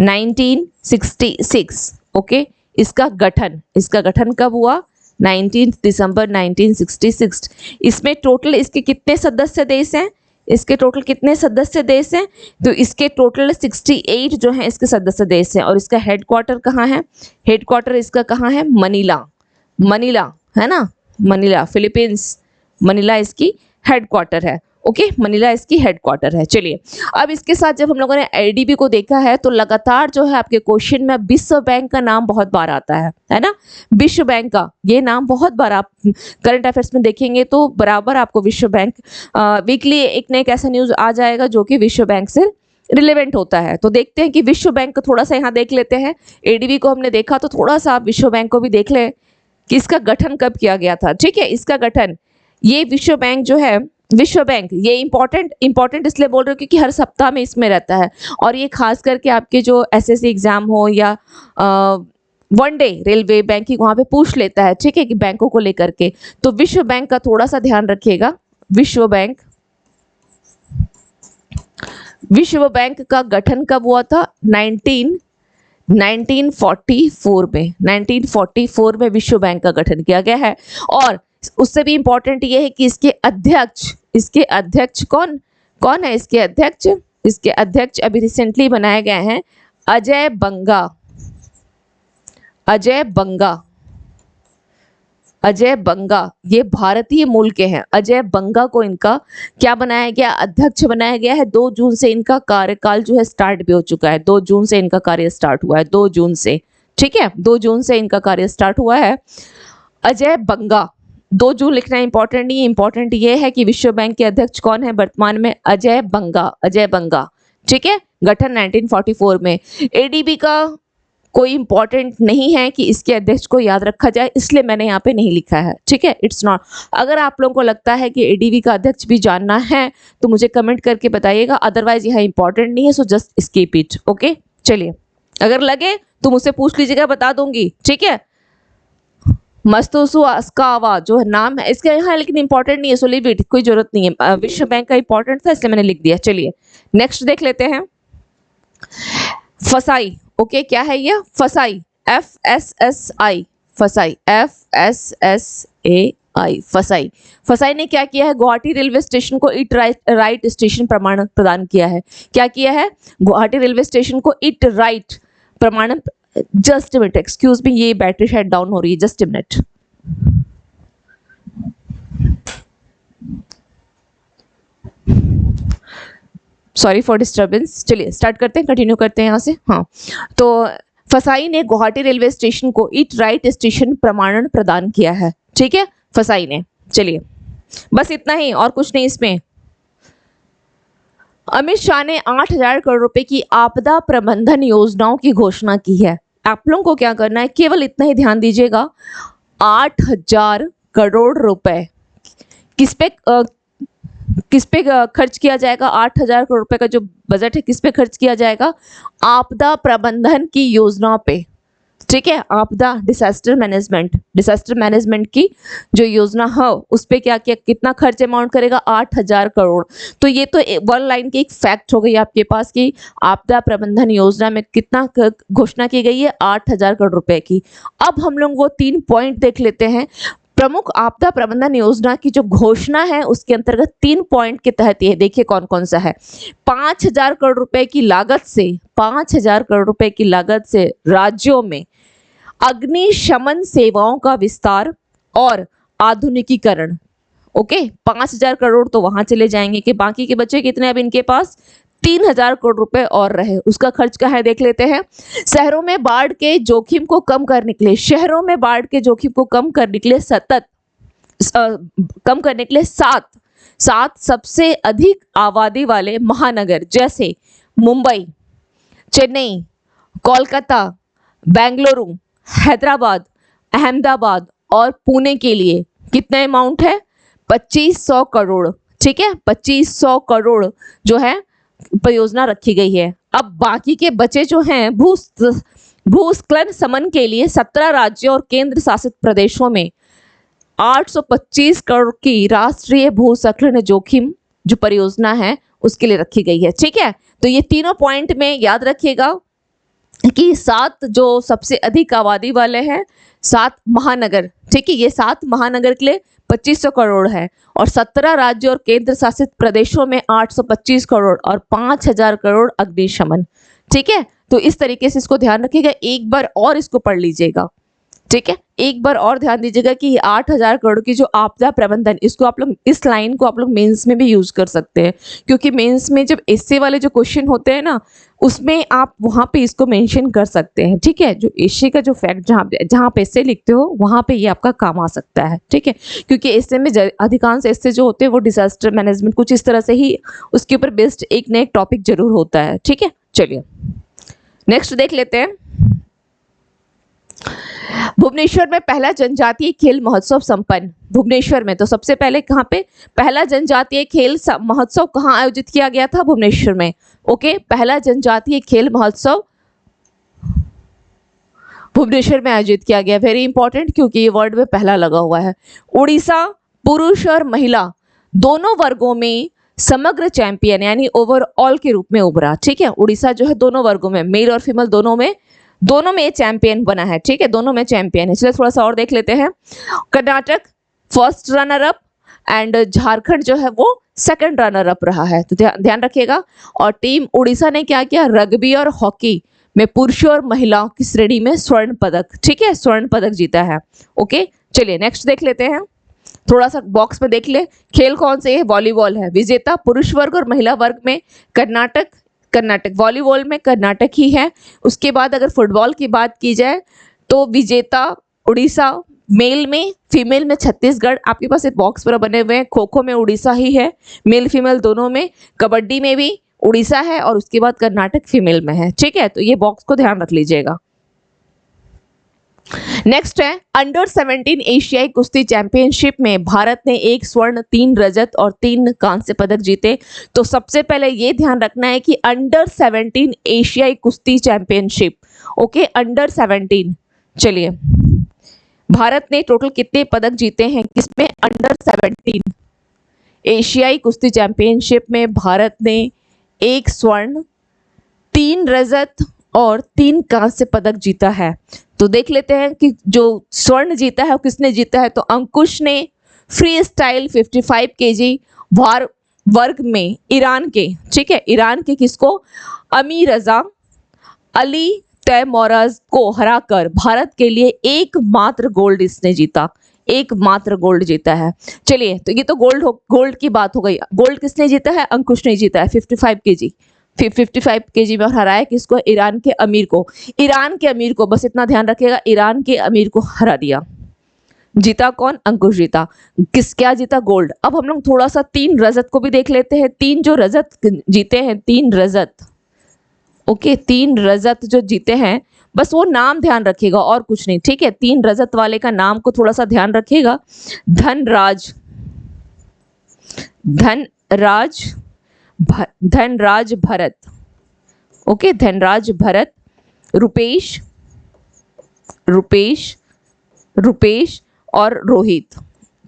1966 ओके। इसका गठन कब हुआ, 19 दिसंबर 1966। इसमें टोटल इसके कितने सदस्य देश हैं, इसके टोटल कितने सदस्य देश हैं, तो इसके टोटल 68 जो हैं इसके सदस्य देश हैं। और इसका हेडक्वार्टर कहाँ है, हेडक्वार्टर इसका कहाँ है, मनीला है ना, मनीला फिलीपींस, मनीला इसकी हेडक्वार्टर है ओके, मनीला इसकी हेडक्वार्टर है। चलिए अब इसके साथ जब हम लोगों ने एडीबी को देखा है तो लगातार जो है आपके क्वेश्चन में विश्व बैंक का नाम बहुत बार आता है ना, विश्व बैंक का ये नाम बहुत बार आप करंट अफेयर्स में देखेंगे तो बराबर आपको विश्व बैंक वीकली एक ना एक ऐसा न्यूज आ जाएगा जो कि विश्व बैंक से रिलेवेंट होता है। तो देखते हैं कि विश्व बैंक को थोड़ा सा यहाँ देख लेते हैं। एडीबी को हमने देखा तो थोड़ा सा आप विश्व बैंक को भी देख लें कि इसका गठन कब किया गया था। ठीक है, इसका गठन, ये विश्व बैंक जो है, विश्व बैंक ये इंपॉर्टेंट इसलिए बोल रही हूँ क्योंकि हर सप्ताह में इसमें रहता है और ये खास करके आपके जो एसएससी एग्जाम हो या वन डे रेलवे बैंकिंग वहाँ पे पूछ लेता है। ठीक है, कि बैंकों को लेकर के, तो विश्व बैंक का थोड़ा सा ध्यान रखिएगा। विश्व बैंक का गठन कब हुआ था, 1944 में, 1944 में विश्व बैंक का गठन किया गया है। और उससे भी इंपॉर्टेंट ये है कि इसके अध्यक्ष कौन है, इसके अध्यक्ष अभी रिसेंटली बनाए गए हैं अजय बंगा, ये भारतीय मूल के हैं। अजय बंगा को इनका क्या बनाया गया, अध्यक्ष बनाया गया है। 2 जून से इनका कार्यकाल जो है स्टार्ट भी हो चुका है, 2 जून से इनका कार्य स्टार्ट हुआ है, 2 जून से। ठीक है, 2 जून से इनका कार्य स्टार्ट हुआ है। अजय बंगा, 2 जून लिखना इंपॉर्टेंट नहीं है, इंपॉर्टेंट ये है कि विश्व बैंक के अध्यक्ष कौन है वर्तमान में, अजय बंगा। ठीक है, गठन 1944 में। एडीबी का कोई इंपॉर्टेंट नहीं है कि इसके अध्यक्ष को याद रखा जाए, इसलिए मैंने यहाँ पे नहीं लिखा है। ठीक है, इट्स नॉट। अगर आप लोगों को लगता है कि एडीबी का अध्यक्ष भी जानना है तो मुझे कमेंट करके बताइएगा, अदरवाइज यह इंपॉर्टेंट नहीं है, so just skip it okay. चलिए, अगर लगे तो मुझसे पूछ लीजिएगा, बता दूंगी। ठीक है, मस्तूसु अस्कावा जो है नाम है इसका यहाँ, लेकिन इंपॉर्टेंट नहीं है, सो लीव इट, कोई जरूरत नहीं है। विश्व बैंक का इंपॉर्टेंट था इसलिए मैंने लिख दिया। चलिए नेक्स्ट देख लेते हैं। फसाई ओके, क्या है ये, फसाई, FSSI, फसाई, FSSAI, फसाई ने क्या किया है, गुवाहाटी रेलवे स्टेशन को इट राइट स्टेशन प्रमाण प्रदान किया है। क्या किया है, गुवाहाटी रेलवे स्टेशन को इट राइट प्रमाण, जस्ट मिनट एक्सक्यूज मी, ये बैटरी शायद डाउन हो रही है, just minute. Sorry for disturbance. चलिए स्टार्ट करते हैं, कंटिन्यू करते हैं यहाँ से। हाँ, तो फसाई ने गुवाहाटी रेलवे स्टेशन को इट राइट स्टेशन प्रमाणन प्रदान किया है। ठीक है, फसाई ने। चलिए बस इतना ही, और कुछ नहीं इसमें। अमित शाह ने 8,000 करोड़ रुपए की आपदा प्रबंधन योजनाओं की घोषणा की है। आप लोगों को क्या करना है, केवल इतना ही ध्यान दीजिएगा, 8,000 करोड़ रुपए किस पे खर्च किया जाएगा। 8,000 करोड़ रुपए का जो बजट है किस पे खर्च किया जाएगा, आपदा प्रबंधन की योजना पे। ठीक है, आपदा डिसास्टर मैनेजमेंट की जो योजना है उस पे क्या किया, कितना खर्च अमाउंट करेगा, 8,000 करोड़। तो ये तो वन लाइन की एक फैक्ट हो गई आपके पास कि आपदा प्रबंधन योजना में कितना घोषणा की गई है, 8,000 करोड़ रुपए की। अब हम लोग वो 3 पॉइंट देख लेते हैं। प्रमुख आपदा प्रबंधन योजना की जो घोषणा है उसके अंतर्गत 3 पॉइंट के तहत ये देखिए कौन कौन सा है। 5,000 करोड़ रुपए की लागत से 5,000 करोड़ रुपए की लागत से राज्यों में अग्निशमन सेवाओं का विस्तार और आधुनिकीकरण। ओके, 5,000 करोड़ तो वहां चले जाएंगे कि बाकी के बचे कितने अब इनके पास 3,000 करोड़ रुपए और रहे। उसका खर्च क्या है देख लेते हैं। शहरों में बाढ़ के जोखिम को कम करने के लिए कम करने के लिए सात सबसे अधिक आबादी वाले महानगर जैसे मुंबई, चेन्नई, कोलकाता, बेंगलुरु, हैदराबाद, अहमदाबाद और पुणे के लिए कितना अमाउंट है 2,500 करोड़। ठीक है, 2,500 करोड़ जो है परियोजना रखी गई है। अब बाकी के बचे जो हैं भूस्खलन शमन के लिए 17 राज्यों और केंद्र शासित प्रदेशों में 825 करोड़ की राष्ट्रीय भूस्खलन जोखिम जो परियोजना है उसके लिए रखी गई है। ठीक है, तो ये तीनों पॉइंट में याद रखिएगा कि 7 जो सबसे अधिक आबादी वाले हैं 7 महानगर, ठीक है, ये 7 महानगर के लिए 2,500 करोड़ है और 17 राज्यों और केंद्र शासित प्रदेशों में 825 करोड़ और 5,000 करोड़ अग्निशमन। ठीक है, तो इस तरीके से इसको ध्यान रखिएगा। एक बार और इसको पढ़ लीजिएगा। ठीक है, एक बार और ध्यान दीजिएगा कि 8,000 करोड़ की जो आपदा प्रबंधन, इसको आप लोग इस लाइन को आप लोग मेंस में भी यूज कर सकते हैं, क्योंकि मेंस में जब एसए वाले जो क्वेश्चन होते हैं ना उसमें आप वहां पे इसको मेंशन कर सकते हैं। ठीक है, जो एसए का जो फैक्ट जहां पे एसए लिखते हो वहां पे ये आपका काम आ सकता है। ठीक है, क्योंकि एसए में अधिकांश एसए जो होते हैं वो डिजास्टर मैनेजमेंट कुछ इस तरह से ही उसके ऊपर बेस्ड एक न एक टॉपिक जरूर होता है। ठीक है, चलिए नेक्स्ट देख लेते हैं। भुवनेश्वर में पहला जनजातीय खेल महोत्सव संपन्न। भुवनेश्वर में, तो सबसे पहले कहाँ पे पहला जनजातीय खेल महोत्सव कहाँ आयोजित किया गया था? भुवनेश्वर में। ओके, पहला जनजातीय खेल महोत्सव भुवनेश्वर में आयोजित किया गया। वेरी इंपॉर्टेंट, क्योंकि ये वर्ड में पहला लगा हुआ है। उड़ीसा पुरुष और महिला दोनों वर्गों में समग्र चैंपियन यानी ओवरऑल के रूप में उभरा। ठीक है, उड़ीसा जो है दोनों वर्गों में, मेल और फीमेल दोनों में चैंपियन बना है। ठीक है, दोनों में चैंपियन है। चलिए थोड़ा सा और देख लेते हैं। Karnataka first runner up and Jharkhand जो है वो सेकंड रनर अप रहा है, तो ध्यान रखिएगा। और टीम उड़ीसा ने क्या किया, रग्बी और हॉकी में पुरुषों और महिलाओं की श्रेणी में स्वर्ण पदक, ठीक है, स्वर्ण पदक जीता है। ओके, चलिए नेक्स्ट देख लेते हैं। थोड़ा सा बॉक्स में देख ले, खेल कौन से है? वॉलीबॉल है। विजेता पुरुष वर्ग और महिला वर्ग में कर्नाटक वॉलीबॉल में कर्नाटक ही है। उसके बाद अगर फुटबॉल की बात की जाए तो विजेता उड़ीसा, मेल में, फीमेल में छत्तीसगढ़। आपके पास एक बॉक्स पर बने हुए हैं। खो खो में उड़ीसा ही है, मेल फीमेल दोनों में। कबड्डी में भी उड़ीसा है और उसके बाद कर्नाटक फीमेल में है। ठीक है, तो ये बॉक्स को ध्यान रख लीजिएगा। नेक्स्ट है अंडर 17 एशियाई कुश्ती चैंपियनशिप में भारत ने 1 स्वर्ण, 3 रजत और 3 कांस्य पदक जीते। तो सबसे पहले ये ध्यान रखना है कि अंडर 17 एशियाई कुश्ती चैंपियनशिप, ओके, अंडर 17। चलिए, भारत ने टोटल कितने पदक जीते हैं किसमें? अंडर 17 एशियाई कुश्ती चैंपियनशिप में भारत ने 1 स्वर्ण, 3 रजत और 3 कांस्य पदक जीता है। तो देख लेते हैं कि जो स्वर्ण जीता है वो किसने जीता है। तो अंकुश ने फ्री स्टाइल 55 केजी भार वर्ग में ईरान के, ठीक है, ईरान के किसको? अमी रजा अली तैमोराज को हराकर भारत के लिए एकमात्र गोल्ड इसने जीता, एकमात्र गोल्ड जीता है। चलिए, तो ये तो गोल्ड की बात हो गई। गोल्ड किसने जीता है? अंकुश ने जीता है 55 केजी 55 केजी में हराया किसको? ईरान के अमीर को। ईरान के अमीर को, बस इतना ध्यान रखिएगा, ईरान के अमीर को हरा दिया। जीता कौन? अंकुश जीता। क्या जीता? गोल्ड। अब हम लोग थोड़ा सा 3 रजत को भी देख लेते हैं। 3 जो रजत जीते हैं, 3 रजत, ओके, 3 रजत जो जीते हैं, बस वो नाम ध्यान रखिएगा और कुछ नहीं। ठीक है, 3 रजत वाले का नाम को थोड़ा सा ध्यान रखिएगा। धनराज भरत, ओके, धनराज भरत, रुपेश और रोहित।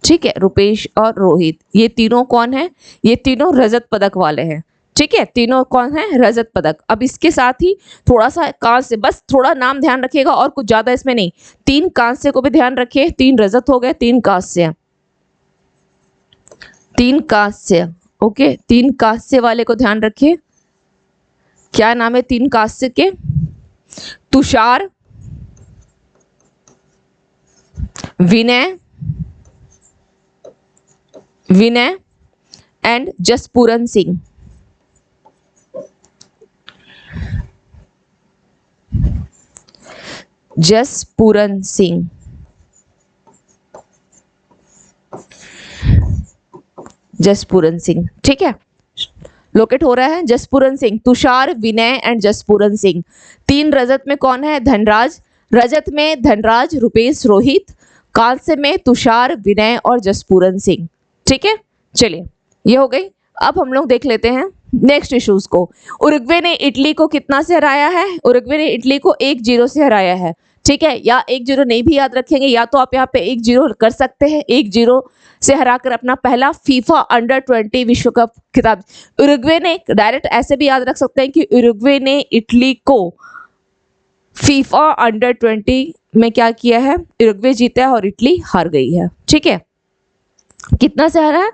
ठीक है, रुपेश और रोहित, ये तीनों कौन है? ये तीनों रजत पदक वाले हैं। ठीक है, तीनों कौन है, रजत पदक। अब इसके साथ ही थोड़ा सा कांस्य, बस थोड़ा नाम ध्यान रखिएगा और कुछ ज्यादा इसमें नहीं। 3 कांस्य को भी ध्यान रखिए, 3 रजत हो गए, 3 कांस्य, 3 कांस्य। ओके, 3 कांस्य वाले को ध्यान रखिए। क्या नाम है 3 कांस्य के? तुषार, विनय, विनय एंड जसपूरन सिंह। जसपूरन सिंह, जसपूरन सिंह, ठीक है, लोकेट हो रहा है जसपूरन सिंह। तुषार, विनय एंड जसपूरन सिंह। 3 रजत में कौन है, धनराज। रजत में धनराज, रुपेश, रोहित। कांस्य में तुषार, विनय और जसपूरन सिंह। ठीक है, चलिए ये हो गई। अब हम लोग देख लेते हैं नेक्स्ट इश्यूज को। उरुग्वे ने इटली को कितना से हराया है? उरुग्वे ने इटली को 1-0 से हराया है। ठीक है, या 1-0 नहीं भी याद रखेंगे, या तो आप यहाँ पे 1-0 कर सकते हैं। 1-0 से हराकर अपना पहला फीफा अंडर-20 विश्व कप खिताब। उरुग्वे ने, डायरेक्ट ऐसे भी याद रख सकते हैं कि उरुग्वे ने इटली को फीफा अंडर-20 में क्या किया है, उरुग्वे जीता है और इटली हार गई है। ठीक है, कितना से हारा है?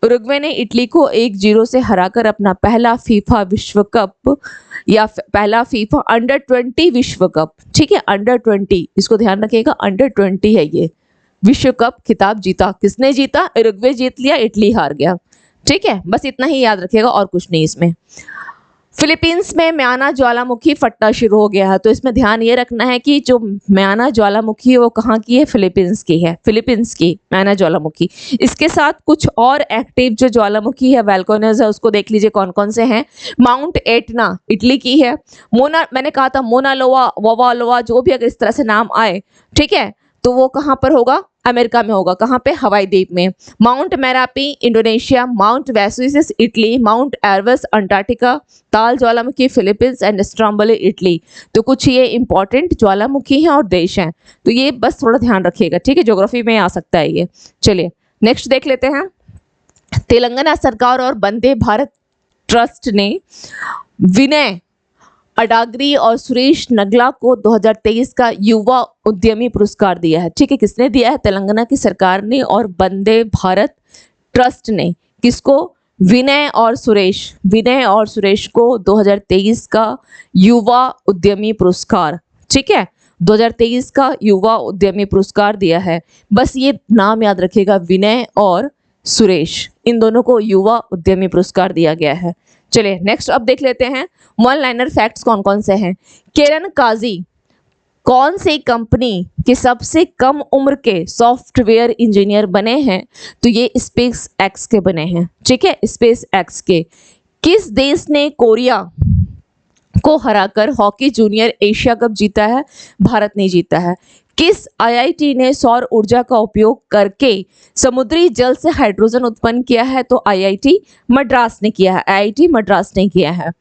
उरुग्वे ने इटली को 1-0 से हराकर अपना पहला फीफा विश्व कप या पहला फीफा अंडर-20 विश्व कप, ठीक है, अंडर-20, इसको ध्यान रखिएगा, अंडर-20 है ये, विश्व कप खिताब जीता। किसने जीता? उरुग्वे जीत लिया, इटली हार गया। ठीक है, बस इतना ही याद रखिएगा और कुछ नहीं इसमें। फिलीपींस में म्याना ज्वालामुखी फटना शुरू हो गया है, तो इसमें ध्यान ये रखना है कि जो म्याना ज्वालामुखी है वो कहाँ की है? फिलीपींस की है, फिलीपींस की म्याना ज्वालामुखी। इसके साथ कुछ और एक्टिव जो ज्वालामुखी है, वैल्कोनस है, उसको देख लीजिए कौन कौन से हैं। माउंट एटना इटली की है। मोना, मैंने कहा था मोना लोआ, वोवा लोआ, जो भी अगर इस तरह से नाम आए, ठीक है, तो वो कहाँ पर होगा? अमेरिका में होगा। कहाँ पे? हवाई द्वीप में। Mount Merapi Indonesia, Mount Vesuvius Italy, Mount Erebus Antarctica, Taal ज्वालामुखी फिलीपींस एंड स्ट्रोम्बोली इटली। तो कुछ ये इंपॉर्टेंट ज्वालामुखी हैं और देश हैं, तो ये बस थोड़ा ध्यान रखिएगा। ठीक है, ज्योग्राफी में आ सकता है ये। चलिए नेक्स्ट देख लेते हैं। तेलंगाना सरकार और वंदे भारत ट्रस्ट ने विनय अडागरी और सुरेश नगला को 2023 का युवा उद्यमी पुरस्कार दिया है। ठीक है, किसने दिया है? तेलंगाना की सरकार ने और वंदे भारत ट्रस्ट ने। किसको? विनय और सुरेश, विनय और सुरेश को 2023 का युवा उद्यमी पुरस्कार, ठीक है, 2023 का युवा उद्यमी पुरस्कार दिया है। बस ये नाम याद रखिएगा, विनय और सुरेश, इन दोनों को युवा उद्यमी पुरस्कार दिया गया है। चलिए नेक्स्ट अब देख लेते हैं वन लाइनर फैक्ट्स कौन कौन से हैं। किरण काजी कौन सी कंपनी के सबसे कम उम्र के सॉफ्टवेयर इंजीनियर बने हैं? तो ये स्पेस एक्स के बने हैं। ठीक है, स्पेस एक्स के। किस देश ने कोरिया को हराकर हॉकी जूनियर एशिया कप जीता है? भारत ने जीता है। किस आईआईटी ने सौर ऊर्जा का उपयोग करके समुद्री जल से हाइड्रोजन उत्पन्न किया है? तो आईआईटी मद्रास ने किया है, आईआईटी मद्रास ने किया है।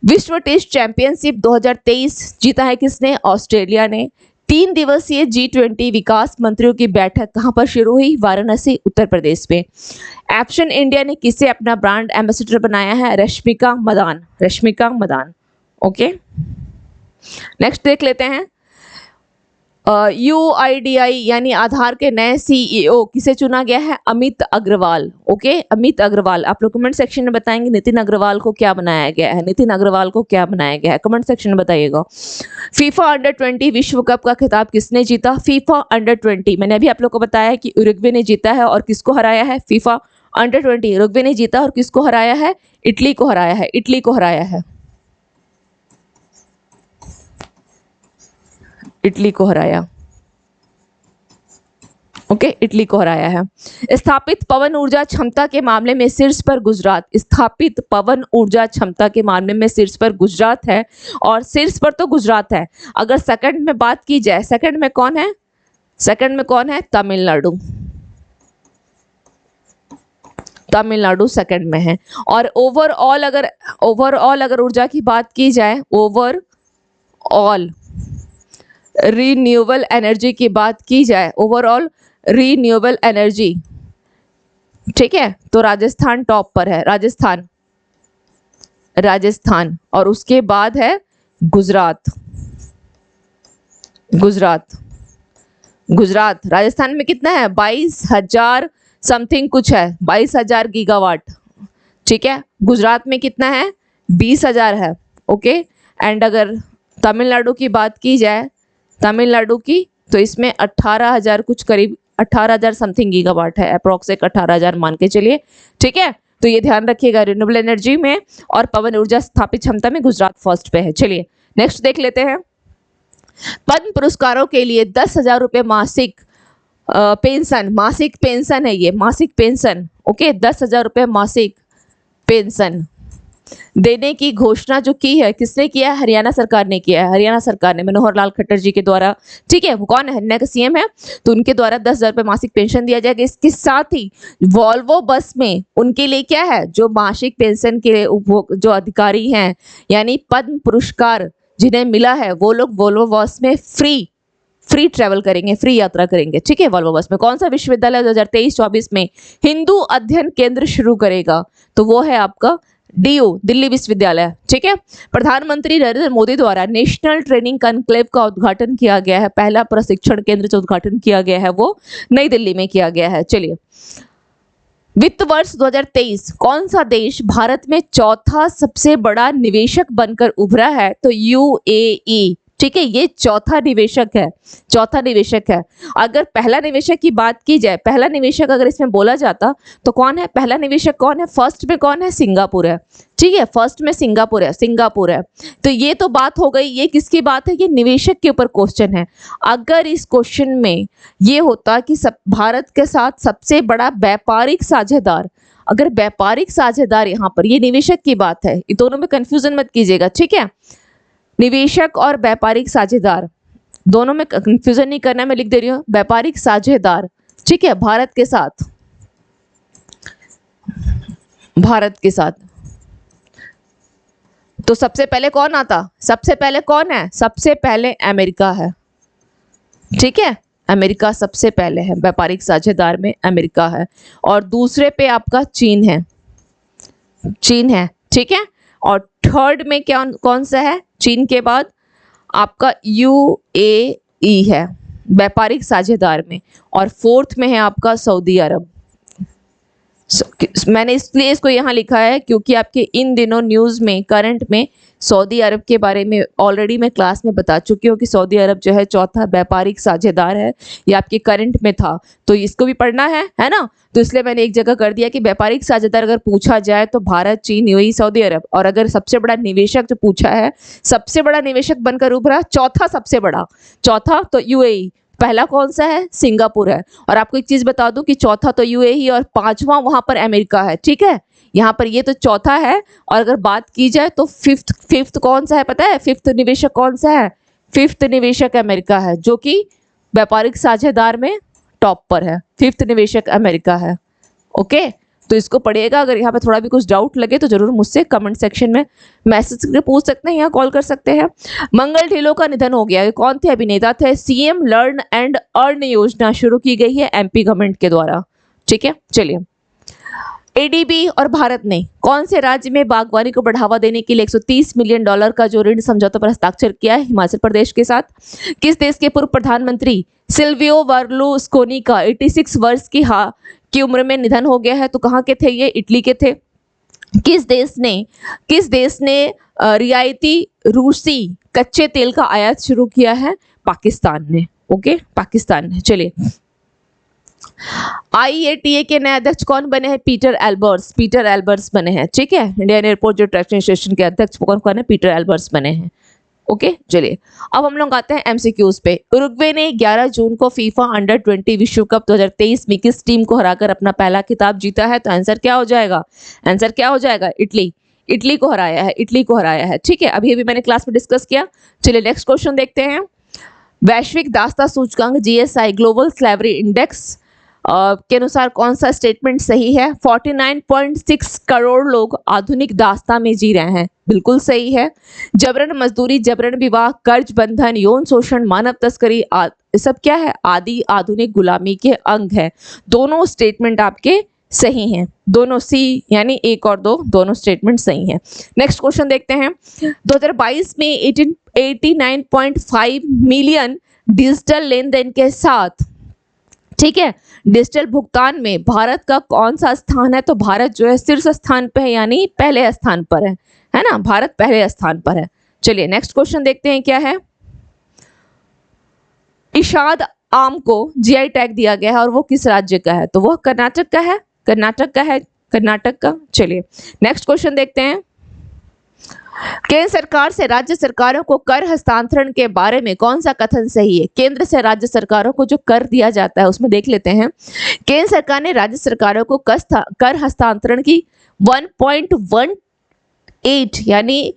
विश्व टेस्ट चैंपियनशिप 2023 जीता है किसने? ऑस्ट्रेलिया ने। 3 दिवसीय G20 विकास मंत्रियों की बैठक कहां पर शुरू हुई? वाराणसी, उत्तर प्रदेश में। एप्सन इंडिया ने किसे अपना ब्रांड एम्बेसडर बनाया है? रश्मिका मदान, रश्मिका मदान। ओके, नेक्स्ट देख लेते हैं। UIDAI यानी आधार के नए CEO किसे चुना गया है? अमित अग्रवाल। ओके, अमित अग्रवाल। आप लोग कमेंट सेक्शन में बताएंगे नितिन अग्रवाल को क्या बनाया गया है, नितिन अग्रवाल को क्या बनाया गया है, कमेंट सेक्शन में बताइएगा। फीफा अंडर-20 विश्व कप का खिताब किसने जीता? फीफा अंडर-20 मैंने अभी आप लोग को बताया कि उरुग्वे ने जीता है और किसको हराया है? फीफा अंडर-20 उरुग्वे ने जीता और किसको हराया है? इटली को हराया है, इटली को हराया है, इटली को हराया। ओके, इटली को हराया है। स्थापित पवन ऊर्जा क्षमता के मामले में शीर्ष पर गुजरात, स्थापित पवन ऊर्जा क्षमता के मामले में शीर्ष पर गुजरात है, और शीर्ष पर तो गुजरात है। अगर सेकंड में बात की जाए, सेकंड में कौन है? सेकंड में कौन है? तमिलनाडु, तमिलनाडु सेकंड में है। और ओवरऑल अगर ऊर्जा की बात की जाए, ओवरऑल रिन्यूएबल एनर्जी की बात की जाए, ओवरऑल रिन्यूएबल एनर्जी, ठीक है, तो राजस्थान टॉप पर है, राजस्थान। राजस्थान, और उसके बाद है गुजरात। गुजरात राजस्थान में कितना है, 22,000 समथिंग कुछ है, 22,000 गीगावाट। ठीक है, गुजरात में कितना है, 20,000 है। ओके, एंड अगर तमिलनाडु की बात की जाए, तमिलनाडु की, तो इसमें 18,000 कुछ, करीब 18,000 समथिंग गीगावाट है, अप्रोक्सिमेट 18,000 मान के चलिए। ठीक है, तो ये ध्यान रखिएगा, रिन्यूएबल एनर्जी में और पवन ऊर्जा स्थापित क्षमता में गुजरात फर्स्ट पे है। चलिए नेक्स्ट देख लेते हैं। पद्म पुरस्कारों के लिए 10,000 रुपये मासिक पेंशन, मासिक पेंशन है ये, मासिक पेंशन। ओके, 10,000 रुपये मासिक पेंशन देने की घोषणा जो की है, किसने किया है, हरियाणा सरकार ने किया है। हरियाणा सरकार ने, मनोहर लाल खट्टर जी के द्वारा। ठीक है, वो कौन है, हरियाणा का सीएम है, तो उनके द्वारा 10,000 रुपये मासिक पेंशन दिया जाएगा। इसके साथ ही वॉल्वो बस में उनके लिए क्या है, जो मासिक पेंशन के जो अधिकारी हैं, यानी पद्म पुरस्कार जिन्हें मिला है, वो लोग वॉल्वो बस में फ्री ट्रेवल करेंगे, फ्री यात्रा करेंगे। ठीक है, वॉल्वो बस में। कौन सा विश्वविद्यालय 2023-24 में हिंदू अध्ययन केंद्र शुरू करेगा, तो वो है आपका डीयू, दिल्ली विश्वविद्यालय। ठीक है, प्रधानमंत्री नरेंद्र मोदी द्वारा नेशनल ट्रेनिंग कॉन्क्लेव का उद्घाटन किया गया है। पहला प्रशिक्षण केंद्र जो उद्घाटन किया गया है वो नई दिल्ली में किया गया है। चलिए, वित्त वर्ष 2023 कौन सा देश भारत में चौथा सबसे बड़ा निवेशक बनकर उभरा है, तो यूएई। ठीक है, ये चौथा निवेशक है। अगर पहला निवेशक की बात की जाए, पहला निवेशक अगर इसमें बोला जाता तो कौन है, पहला निवेशक कौन है, फर्स्ट में कौन है, सिंगापुर है। ठीक है, फर्स्ट में सिंगापुर है। तो ये तो बात हो गई, ये किसकी बात है, ये निवेशक के ऊपर क्वेश्चन है। अगर इस क्वेश्चन में ये होता कि भारत के साथ सबसे बड़ा व्यापारिक साझेदार, अगर व्यापारिक साझेदार यहाँ पर, ये निवेशक की बात है, ये दोनों में कंफ्यूजन मत कीजिएगा। ठीक है, निवेशक और व्यापारिक साझेदार दोनों में कंफ्यूजन नहीं करना, मैं लिख दे रही हूँ व्यापारिक साझेदार। ठीक है, भारत के साथ तो सबसे पहले कौन आता, सबसे पहले कौन है, सबसे पहले अमेरिका है। ठीक है, अमेरिका सबसे पहले है, व्यापारिक साझेदार में अमेरिका है, और दूसरे पे आपका चीन है। ठीक है, और थर्ड में क्या, कौन सा है, चीन के बाद आपका यूएई है व्यापारिक साझेदार में, और फोर्थ में है आपका सऊदी अरब। मैंने इसलिए इसको यहाँ लिखा है क्योंकि आपके इन दिनों न्यूज़ में, करंट में सऊदी अरब के बारे में ऑलरेडी मैं क्लास में बता चुकी हूँ कि सऊदी अरब जो है चौथा व्यापारिक साझेदार है। ये आपके करंट में था, तो इसको भी पढ़ना है ना, तो इसलिए मैंने एक जगह कर दिया कि व्यापारिक साझेदार अगर पूछा जाए तो भारत, चीन, यूएई, सऊदी अरब, और अगर सबसे बड़ा निवेशक जो पूछा है, सबसे बड़ा निवेशक बनकर उभरा, चौथा सबसे बड़ा, चौथा तो यूएई, पहला कौन सा है, सिंगापुर है। और आपको एक चीज बता दूं कि चौथा तो यूएई और पांचवा वहां पर अमेरिका है। ठीक है, यहाँ पर ये तो चौथा है, और अगर बात की जाए तो फिफ्थ कौन सा है पता है, फिफ्थ निवेशक कौन सा है, फिफ्थ निवेशक अमेरिका है, जो कि व्यापारिक साझेदार में टॉप पर है। फिफ्थ निवेशक अमेरिका है। ओके, तो इसको पढ़िएगा। अगर यहाँ पे थोड़ा भी कुछ डाउट लगे तो जरूर मुझसे कमेंट सेक्शन में मैसेज करके पूछ सकते हैं या कॉल कर सकते हैं। मंगल ढिल्लों का निधन हो गया। ये कौन थे, अभिनेता थे। सीएम लर्न एंड अर्न योजना शुरू की गई है एमपी गवर्नमेंट के द्वारा। ठीक है, चलिए, एडीबी और भारत ने कौन से राज्य में बागवानी को बढ़ावा देने के लिए $130 मिलियन का जो ऋण समझौता पर हस्ताक्षर किया है, हिमाचल प्रदेश के साथ। किस देश के पूर्व प्रधानमंत्री सिल्वियो बर्लुस्कोनी का 86 वर्ष की उम्र में निधन हो गया है, तो कहाँ के थे ये, इटली के थे। किस देश ने रियायती रूसी कच्चे तेल का आयात शुरू किया है, पाकिस्तान ने। ओके, पाकिस्तान ने। चलिए, IATA के नए अध्यक्ष कौन बने हैं, पीटर एल्बर्ट्स बने हैं। ठीक है, इंडियन एयरपोर्ट जो ट्रैक्शन स्टेशन के अध्यक्ष कौन है, पीटर एल्बर्ट्स बने हैं। ओके, चलिए, अब हम लोग आते हैं एमसीक्यूज पे। उरुग्वे ने 11 जून को फीफा अंडर-20 विश्व कप 2023 में किस टीम को हराकर अपना पहला खिताब जीता है, तो आंसर क्या हो जाएगा, इटली को हराया है। ठीक है, अभी मैंने क्लास में डिस्कस किया। चलिए नेक्स्ट क्वेश्चन देखते हैं। वैश्विक दास्ता सूचकांक GSI ग्लोबल स्लेवरी इंडेक्स के अनुसार कौन सा स्टेटमेंट सही है। 49.6 करोड़ लोग आधुनिक दास्ता में जी रहे हैं, बिल्कुल सही है। जबरन मजदूरी, जबरन विवाह, कर्ज बंधन, यौन शोषण, मानव तस्करी सब क्या है, आदि आधुनिक गुलामी के अंग है। दोनों स्टेटमेंट आपके सही हैं, दोनों सी यानी 1 और 2 दोनों स्टेटमेंट सही हैं। नेक्स्ट क्वेश्चन देखते हैं। 2022 में 89.5 मिलियन डिजिटल लेन देन के साथ, ठीक है, डिजिटल भुगतान में भारत का कौन सा स्थान है? तो भारत जो है शीर्ष स्थान पे है, यानी पहले स्थान पर है ना, भारत पहले स्थान पर है। चलिए नेक्स्ट क्वेश्चन देखते हैं क्या है। इशाद आम को जीआई टैग दिया गया है और वो किस राज्य का है? तो वह कर्नाटक का है, कर्नाटक का है, कर्नाटक का। चलिए नेक्स्ट क्वेश्चन देखते हैं। केंद्र सरकार से राज्य सरकारों को कर हस्तांतरण के बारे में कौन सा कथन सही है? केंद्र से राज्य सरकारों को जो कर दिया जाता है उसमें देख लेते हैं। केंद्र सरकार ने राज्य सरकारों को कर हस्तांतरण की 1.18 यानी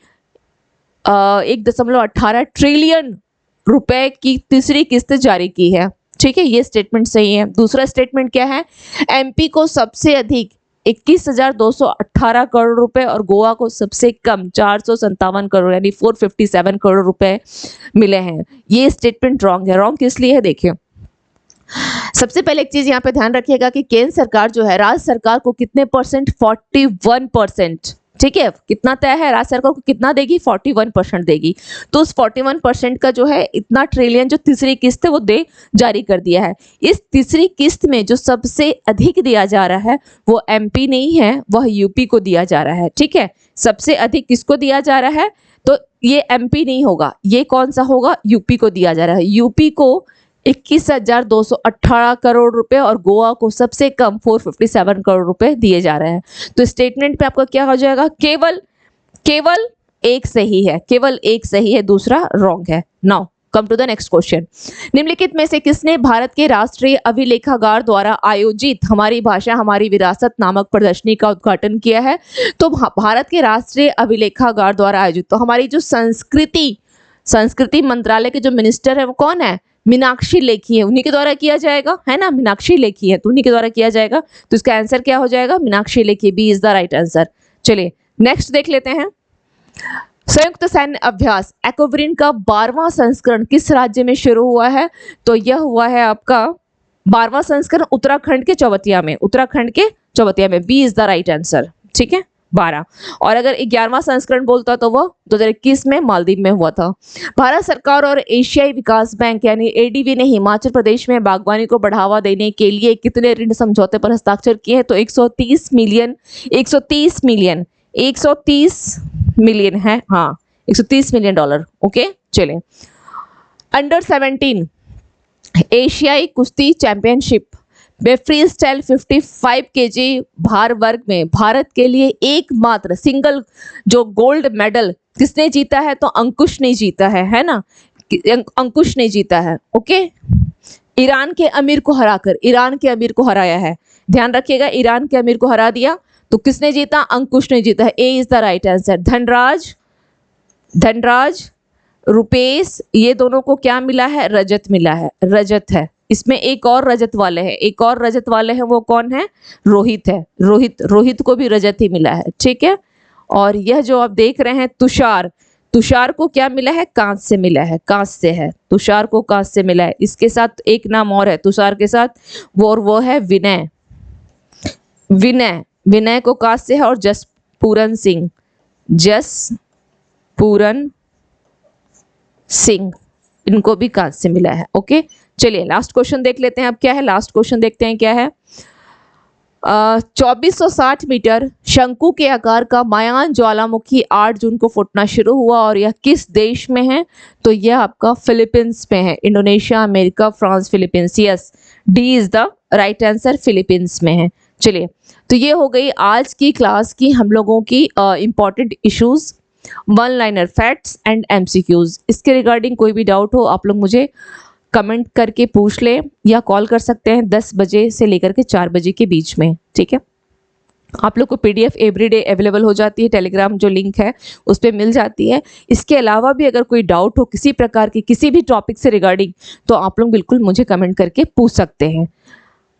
1.18 ट्रिलियन रुपए की तीसरी किस्त जारी की है। ठीक है, ये स्टेटमेंट सही है। दूसरा स्टेटमेंट क्या है? एमपी को सबसे अधिक 21,218 करोड़ रुपए और गोवा को सबसे कम 457 करोड़ यानी 457 करोड़ रुपए मिले हैं। ये स्टेटमेंट रॉन्ग है। रॉन्ग किस लिए है देखिए। सबसे पहले एक चीज यहाँ पे ध्यान रखिएगा कि केंद्र सरकार जो है राज्य सरकार को कितने परसेंट? 41%। ठीक है, कितना तय है? राज्य सरकार को कितना देगी? 41% देगी। तो उस 41% का जो है इतना ट्रिलियन जो तीसरी किस्त है वो दे जारी कर दिया है। इस तीसरी किस्त में जो सबसे अधिक दिया जा रहा है वो एमपी नहीं है, वह यूपी को दिया जा रहा है। ठीक है, सबसे अधिक किसको दिया जा रहा है? तो ये एमपी नहीं होगा, ये कौन सा होगा? यूपी को दिया जा रहा है। यूपी को 21,218 करोड़ रुपए और गोवा को सबसे कम 457 करोड़ रुपए दिए जा रहे हैं। तो स्टेटमेंट पे आपका क्या हो जाएगा? केवल एक सही है, केवल एक सही है, दूसरा रॉन्ग है। Now come to the next question. निम्नलिखित में से किसने भारत के राष्ट्रीय अभिलेखागार द्वारा आयोजित हमारी भाषा हमारी विरासत नामक प्रदर्शनी का उद्घाटन किया है? तो भारत के राष्ट्रीय अभिलेखागार द्वारा आयोजित, तो हमारी जो संस्कृति मंत्रालय के जो मिनिस्टर है वो कौन है? मीनाक्षी लेखी है, उन्हीं के द्वारा किया जाएगा, है ना। मीनाक्षी लेखी है तो उन्हीं के द्वारा किया जाएगा। तो इसका आंसर क्या हो जाएगा? Meenakshi Lekhi, B is the right answer. चलिए नेक्स्ट देख लेते हैं। संयुक्त सैन्य अभ्यास एक्वाब्रीन का 12वां संस्करण किस राज्य में शुरू हुआ है? तो यह हुआ है आपका 12वां संस्करण उत्तराखंड के चौबतिया में, उत्तराखंड के चौबतिया में, B is the right answer. ठीक है, 12। और अगर 11वां संस्करण बोलता तो वह 2021 में मालदीव में हुआ था। भारत सरकार और एशियाई विकास बैंक यानी एडीबी ने हिमाचल प्रदेश में बागवानी को बढ़ावा देने के लिए कितने ऋण समझौते पर हस्ताक्षर किए हैं? तो 130 मिलियन है, हाँ 130 मिलियन डॉलर। ओके चलिए। अंडर 17 एशियाई कुश्ती चैंपियनशिप में फ्री स्टाइल 55 केजी भार वर्ग में भारत के लिए एकमात्र सिंगल जो गोल्ड मेडल किसने जीता है? तो अंकुश ने जीता है ना, अंकुश ने जीता है। ओके, ईरान के अमीर को हराकर, ईरान के अमीर को हराया है, ध्यान रखिएगा, ईरान के अमीर को हरा दिया। तो किसने जीता? अंकुश ने जीता है, A is the right answer. Dhanraj Rupesh ये दोनों को क्या मिला है? रजत मिला है, रजत है। इसमें एक और रजत वाले हैं, एक और रजत वाले हैं, वो कौन है? रोहित है, रोहित को भी रजत ही मिला है। ठीक है, और यह जो आप देख रहे हैं तुषार को क्या मिला है? कांस्य मिला है, कांस्य है, तुषार को कांस्य मिला है। इसके साथ एक नाम और है तुषार के साथ, वो है विनय को कांस्य है, और जसपूरन सिंह इनको भी कांस्य मिला है। ओके चलिए लास्ट क्वेश्चन देख लेते हैं। अब क्या है? लास्ट क्वेश्चन देखते हैं क्या है। 2460 मीटर शंकु के आकार का मायान ज्वालामुखी 8 जून को फूटना शुरू हुआ और यह किस देश में है? तो यह आपका फिलीपींस में है। Indonesia, America, France, Philippines. Yes, D is the right answer, Philippines में है। चलिए, तो ये हो गई आज की क्लास की हम लोगों की important issues, one liner facts and MCQs. इसके रिगार्डिंग कोई भी डाउट हो आप लोग मुझे कमेंट करके पूछ लें या कॉल कर सकते हैं 10 बजे से लेकर के 4 बजे के बीच में। ठीक है, आप लोग को पीडीएफ एवरीडे अवेलेबल हो जाती है, टेलीग्राम जो लिंक है उस पर मिल जाती है। इसके अलावा भी अगर कोई डाउट हो किसी प्रकार की किसी भी टॉपिक से रिगार्डिंग, तो आप लोग बिल्कुल मुझे कमेंट करके पूछ सकते हैं।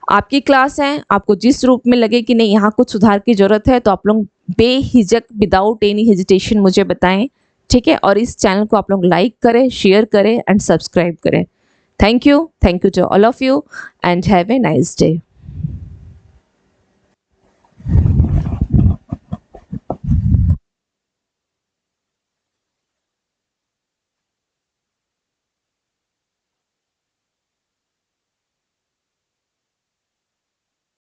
आपकी क्लास है, आपको जिस रूप में लगे कि नहीं यहाँ कुछ सुधार की जरूरत है, तो आप लोग बेहिचक विदाउट एनी हेजिटेशन मुझे बताएं। ठीक है, और इस चैनल को आप लोग लाइक करें, शेयर करें एंड सब्सक्राइब करें। Thank you to all of you and have a nice day.